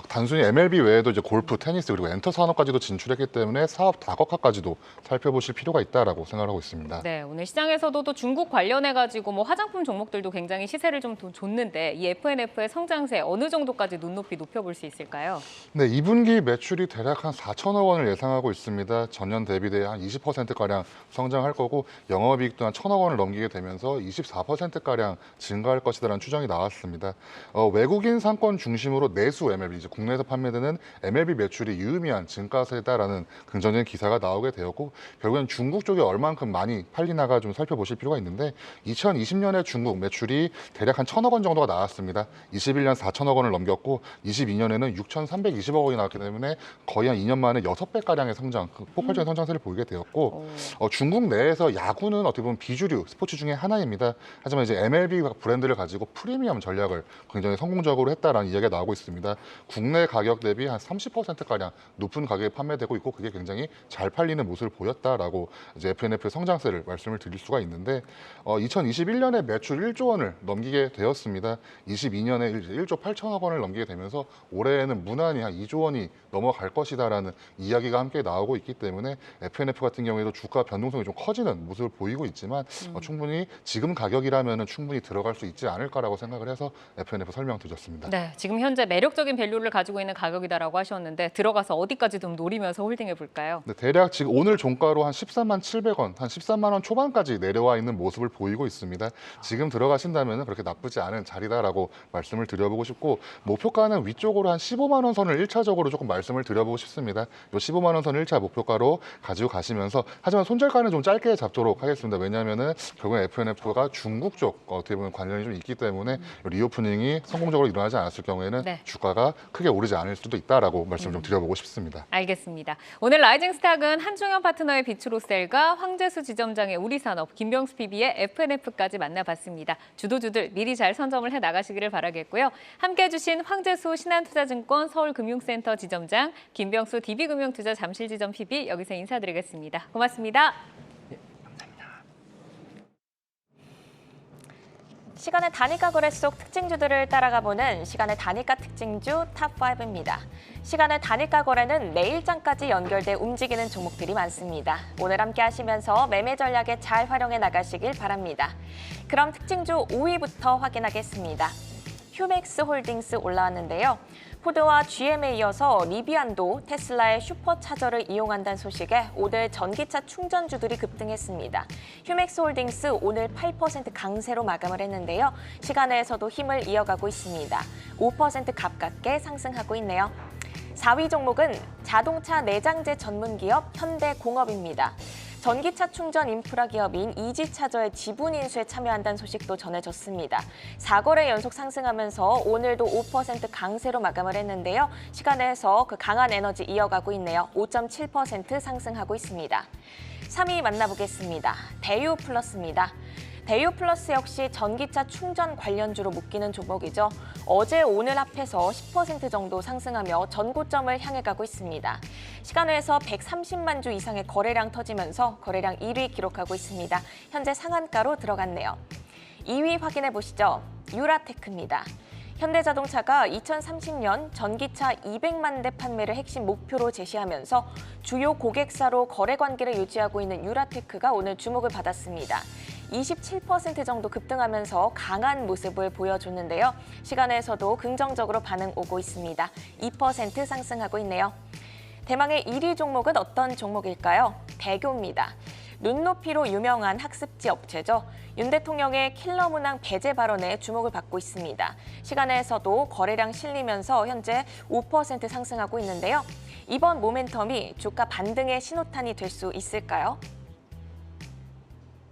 단순히 MLB 외에도 이제 골프, 테니스 그리고 엔터 산업까지도 진출했기 때문에 사업 다각화까지도 살펴보실 필요가 있다라고 생각하고 있습니다. 네, 오늘 시장에서도 또 중국 관련해가지고 뭐 화장품 종목들도 굉장히 시세를 좀 줬는데 이 FNF의 성장세 어느 정도까지 눈높이 높여볼 수 있을까요? 네, 2분기 매출이 대략 한 4천억 원을 예상하고 있습니다. 전년 대비 대 한 20%가량 성장할 거고 영업이익도 한 1,000억 원을 넘기게 되면서 24%가량 증가할 것이라는 추정이 나왔습니다. 외국인 상권 중심으로 내수 MLB, 이제 국내에서 판매되는 MLB 매출이 유의미한 증가세다라는 긍정적인 기사가 나오게 되었고 결국엔 중국 쪽에 얼만큼 많이 팔리나가 좀 살펴보실 필요가 있는데 2020년에 중국 매출이 대략 한 1,000억 원 정도가 나왔습니다. 21년 4천억 원을 넘겼고 22년에는 6,320억 원이 나왔기 때문에 거의 한 2년 만에 6배가량의 성장, 폭발적인 성장세를 보이게 되었고 중국 내에서 야구는 어떻게 보면 비주류 스포츠 중에 하나입니다. 하지만 이제 MLB 브랜드를 가지고 프리미엄 전략을 굉장히 성공적으로 했다라는 이야기가 나오고 있습니다. 국내 가격 대비 한 30%가량 높은 가격에 판매되고 있고 그게 굉장히 잘 팔리는 모습을 보였다라고 이제 FNF의 성장세를 말씀을 드릴 수가 있는데 2021년에 매출 1조 원을 넘기게 되었습니다. 22년에 1조 8천억 원을 넘기게 되면서 올해에는 무난히 한 2조 원이 넘어갈 것이다라는 이야기가 함께 나오고 있기 때문에 FNF 같은 경우에도 주가 변동성이 좀 커지는 모습을 보이고 있지만 충분히 지금 가격이라면 충분히 들어갈 수 있지 않을까라고 생각을 해서 FNF 설명드렸습니다. 네, 지금 현재 매력적인 밸류를 가지고 있는 가격이다라고 하셨는데 들어가서 어디까지 좀 노리면서 홀딩해 볼까요? 네, 대략 지금 오늘 종가로 한 13만 700원, 한 13만 원 초반까지 내려와 있는 모습을 보이고 있습니다. 지금 들어가신다면 그렇게 나쁘지 않은 자리다라고 말씀을 드려보고 싶고 목표가는 위쪽으로 한 15만 원 선을 1차적으로 조금 말씀을 드려보고 싶습니다. 이 15만 원 선 1차 목표가로 가지고 가시면서 하지만 손절가는 좀 짧게 잡도록 하겠습니다. 왜냐하면은 결국 FNF가 중국 쪽 어떻게 보면 관련이 좀 있기 때문에 리오프닝이 성공적으로 일어나지 않았을 경우에는 네. 주가가 크게 오르지 않을 수도 있다라고 말씀을 좀 드려보고 싶습니다. 알겠습니다. 오늘 라이징 스탁은 한중현 파트너의 비추로셀과 황재수 지점장의 우리산업, 김병수 PB의 FNF까지 만나봤습니다. 주도주들 미리 잘 선점을 해 나가시기를 바라겠고요. 함께해 주신 황재수 신한투자증권 서울금융센터 지점장, 김병수 DB금융투자 잠실지점 PB 여기서 인사드리겠습니다. 고맙습니다. 시간의 단일가 거래 속 특징주들을 따라가보는 시간의 단일가 특징주 탑5입니다. 시간의 단일가 거래는 내일장까지 연결돼 움직이는 종목들이 많습니다. 오늘 함께 하시면서 매매 전략에 잘 활용해 나가시길 바랍니다. 그럼 특징주 5위부터 확인하겠습니다. 휴맥스 홀딩스 올라왔는데요. 포드와 GM에 이어서 리비안도 테슬라의 슈퍼차저를 이용한다는 소식에 오늘 전기차 충전주들이 급등했습니다. 휴맥스 홀딩스 오늘 8% 강세로 마감을 했는데요. 시간에서도 힘을 이어가고 있습니다. 5% 가깝게 상승하고 있네요. 4위 종목은 자동차 내장재 전문기업 현대공업입니다. 전기차 충전 인프라 기업인 이지차저의 지분 인수에 참여한다는 소식도 전해졌습니다. 4거래 연속 상승하면서 오늘도 5% 강세로 마감을 했는데요. 시간에서 그 강한 에너지 이어가고 있네요. 5.7% 상승하고 있습니다. 3위 만나보겠습니다. 대유플러스입니다. 대유 플러스 역시 전기차 충전 관련주로 묶이는 종목이죠. 어제 오늘 합해서 10% 정도 상승하며 전고점을 향해 가고 있습니다. 시간외에서 130만 주 이상의 거래량 터지면서 거래량 1위 기록하고 있습니다. 현재 상한가로 들어갔네요. 2위 확인해 보시죠. 유라테크입니다. 현대자동차가 2030년 전기차 200만 대 판매를 핵심 목표로 제시하면서 주요 고객사로 거래 관계를 유지하고 있는 유라테크가 오늘 주목을 받았습니다. 27% 정도 급등하면서 강한 모습을 보여줬는데요. 시간에서도 긍정적으로 반응 오고 있습니다. 2% 상승하고 있네요. 대망의 1위 종목은 어떤 종목일까요? 대교입니다. 눈높이로 유명한 학습지 업체죠. 윤 대통령의 킬러 문항 배제 발언에 주목을 받고 있습니다. 시간에서도 거래량 실리면서 현재 5% 상승하고 있는데요. 이번 모멘텀이 주가 반등의 신호탄이 될 수 있을까요?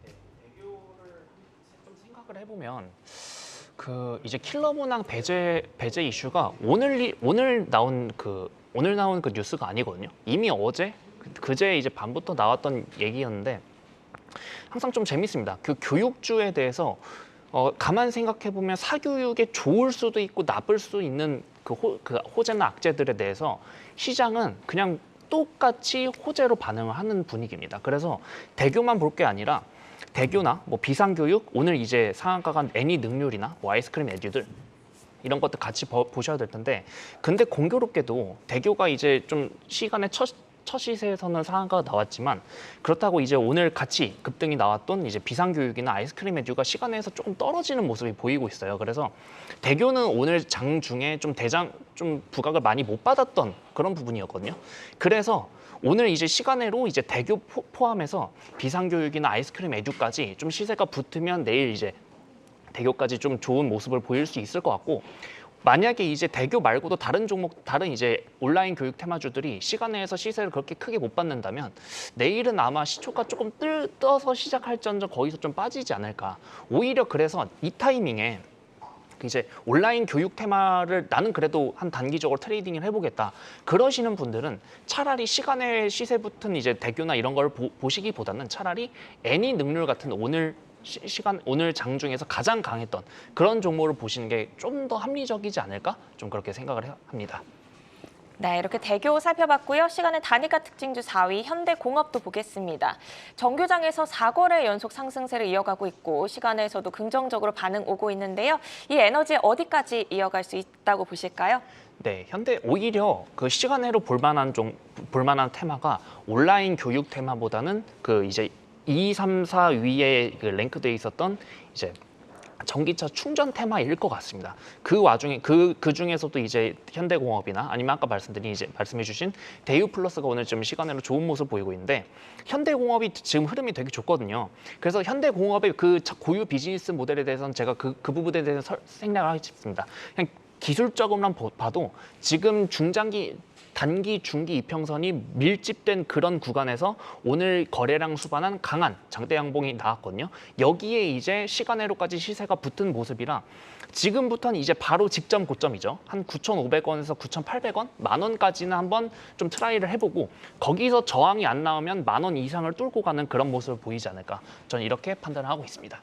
대교를 좀 생각을 해보면 이제 킬러 문항 배제 이슈가 오늘 나온 그 뉴스가 아니거든요. 이미 어제 그제 이제 밤부터 나왔던 얘기였는데 항상 좀 재밌습니다. 그 교육주에 대해서 가만 생각해 보면 사교육에 좋을 수도 있고 나쁠 수 있는 그 호재나 악재들에 대해서 시장은 그냥 똑같이 호재로 반응을 하는 분위기입니다. 그래서 대교만 볼 게 아니라 대교나 뭐 비상교육, 오늘 이제 상한가가 애니 능률이나 뭐 아이스크림 에듀들 이런 것들 같이 보셔야 될 텐데, 근데 공교롭게도 대교가 이제 좀 시간의 첫 시세에서는 상한가가 나왔지만, 그렇다고 이제 오늘 같이 급등이 나왔던 이제 비상교육이나 아이스크림 에듀가 시간에서 조금 떨어지는 모습이 보이고 있어요. 그래서 대교는 오늘 장중에 좀 부각을 많이 못 받았던 그런 부분이었거든요. 그래서 오늘 이제 시간으로 이제 대교 포함해서 비상교육이나 아이스크림 에듀까지 좀 시세가 붙으면 내일 이제 대교까지 좀 좋은 모습을 보일 수 있을 것 같고, 만약에 이제 대교 말고도 다른 이제 온라인 교육 테마주들이 시간내에서 시세를 그렇게 크게 못 받는다면 내일은 아마 시초가 조금 떠서 시작할지언정 거기서 좀 빠지지 않을까. 오히려 그래서 이 타이밍에 이제 온라인 교육 테마를 나는 그래도 한 단기적으로 트레이딩을 해보겠다, 그러시는 분들은 차라리 시간에 시세 붙은 이제 대교나 이런 걸 보시기보다는 차라리 애니 능률 같은 오늘 장중에서 가장 강했던 그런 종목을 보시는 게 좀 더 합리적이지 않을까? 좀 그렇게 생각을 합니다. 네, 이렇게 대교 살펴봤고요. 시간은 단일가 특징주 4위 현대공업도 보겠습니다. 정규장에서 4거래 연속 상승세를 이어가고 있고 시간에서도 긍정적으로 반응 오고 있는데요. 이 에너지 어디까지 이어갈 수 있다고 보실까요? 네, 현대 오히려 그 시간으로 볼만한 테마가 온라인 교육 테마보다는 그 이제 2, 3, 4 위에 그 랭크되어 있었던 이제 전기차 충전 테마일 것 같습니다. 그 와중에 그 중에서도 이제 현대공업이나 아니면 아까 말씀해주신 대유 플러스가 오늘 지금 시간으로 좋은 모습을 보이고 있는데, 현대공업이 지금 흐름이 되게 좋거든요. 그래서 현대공업의 그 고유 비즈니스 모델에 대해서는 제가 그 부분에 대해서 생략을 하고 싶습니다. 그냥 기술적으로만 봐도 지금 단기, 중기 이평선이 밀집된 그런 구간에서 오늘 거래량 수반한 강한 장대 양봉이 나왔거든요. 여기에 이제 시간외로까지 시세가 붙은 모습이라 지금부터는 이제 바로 직전 고점이죠. 한 9,500원에서 9,800원, 만 원까지는 한번 좀 트라이를 해보고 거기서 저항이 안 나오면 만 원 이상을 뚫고 가는 그런 모습을 보이지 않을까. 저는 이렇게 판단을 하고 있습니다.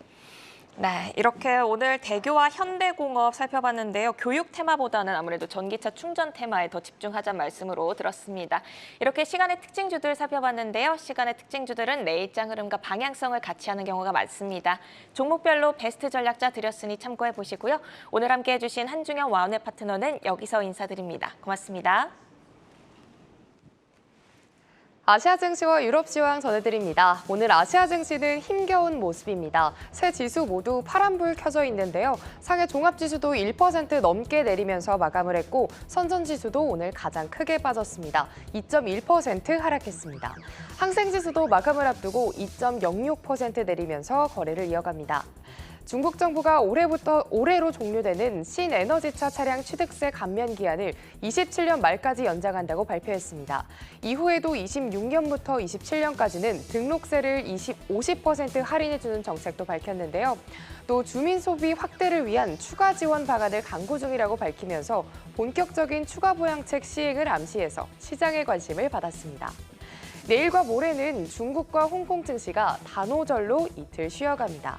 네, 이렇게 오늘 대교와 현대공업 살펴봤는데요. 교육 테마보다는 아무래도 전기차 충전 테마에 더 집중하자는 말씀으로 들었습니다. 이렇게 시간의 특징주들 살펴봤는데요. 시간의 특징주들은 내일장 흐름과 방향성을 같이 하는 경우가 많습니다. 종목별로 베스트 전략자 드렸으니 참고해 보시고요. 오늘 함께해 주신 한중형 와운의 파트너는 여기서 인사드립니다. 고맙습니다. 아시아 증시와 유럽 시황 전해드립니다. 오늘 아시아 증시는 힘겨운 모습입니다. 세 지수 모두 파란불 켜져 있는데요. 상해 종합지수도 1% 넘게 내리면서 마감을 했고 선전지수도 오늘 가장 크게 빠졌습니다. 2.1% 하락했습니다. 항생지수도 마감을 앞두고 2.06% 내리면서 거래를 이어갑니다. 중국 정부가 올해로 종료되는 신에너지차 차량 취득세 감면 기한을 27년 말까지 연장한다고 발표했습니다. 이후에도 26년부터 27년까지는 등록세를 50% 할인해주는 정책도 밝혔는데요. 또 주민 소비 확대를 위한 추가 지원 방안을 강구 중이라고 밝히면서 본격적인 추가 부양책 시행을 암시해서 시장의 관심을 받았습니다. 내일과 모레는 중국과 홍콩 증시가 단오절로 이틀 쉬어갑니다.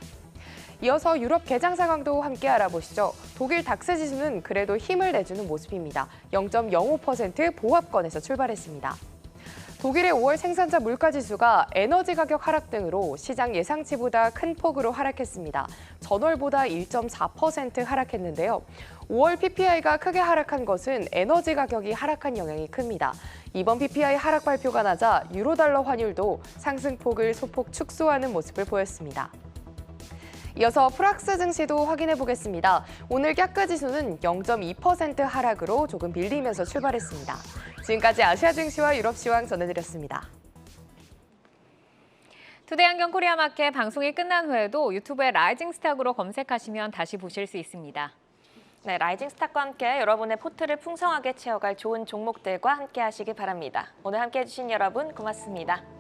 이어서 유럽 개장 상황도 함께 알아보시죠. 독일 닥스 지수는 그래도 힘을 내주는 모습입니다. 0.05% 보합권에서 출발했습니다. 독일의 5월 생산자 물가지수가 에너지 가격 하락 등으로 시장 예상치보다 큰 폭으로 하락했습니다. 전월보다 1.4% 하락했는데요. 5월 PPI가 크게 하락한 것은 에너지 가격이 하락한 영향이 큽니다. 이번 PPI 하락 발표가 나자 유로달러 환율도 상승폭을 소폭 축소하는 모습을 보였습니다. 이어서 프락스 증시도 확인해 보겠습니다. 오늘 깍그 지수는 0.2% 하락으로 조금 밀리면서 출발했습니다. 지금까지 아시아 증시와 유럽 시황 전해드렸습니다. 투데이 안경 코리아 마켓 방송이 끝난 후에도 유튜브에 라이징 스탁으로 검색하시면 다시 보실 수 있습니다. 네, 라이징 스탁과 함께 여러분의 포트를 풍성하게 채워갈 좋은 종목들과 함께 하시기 바랍니다. 오늘 함께 해주신 여러분 고맙습니다.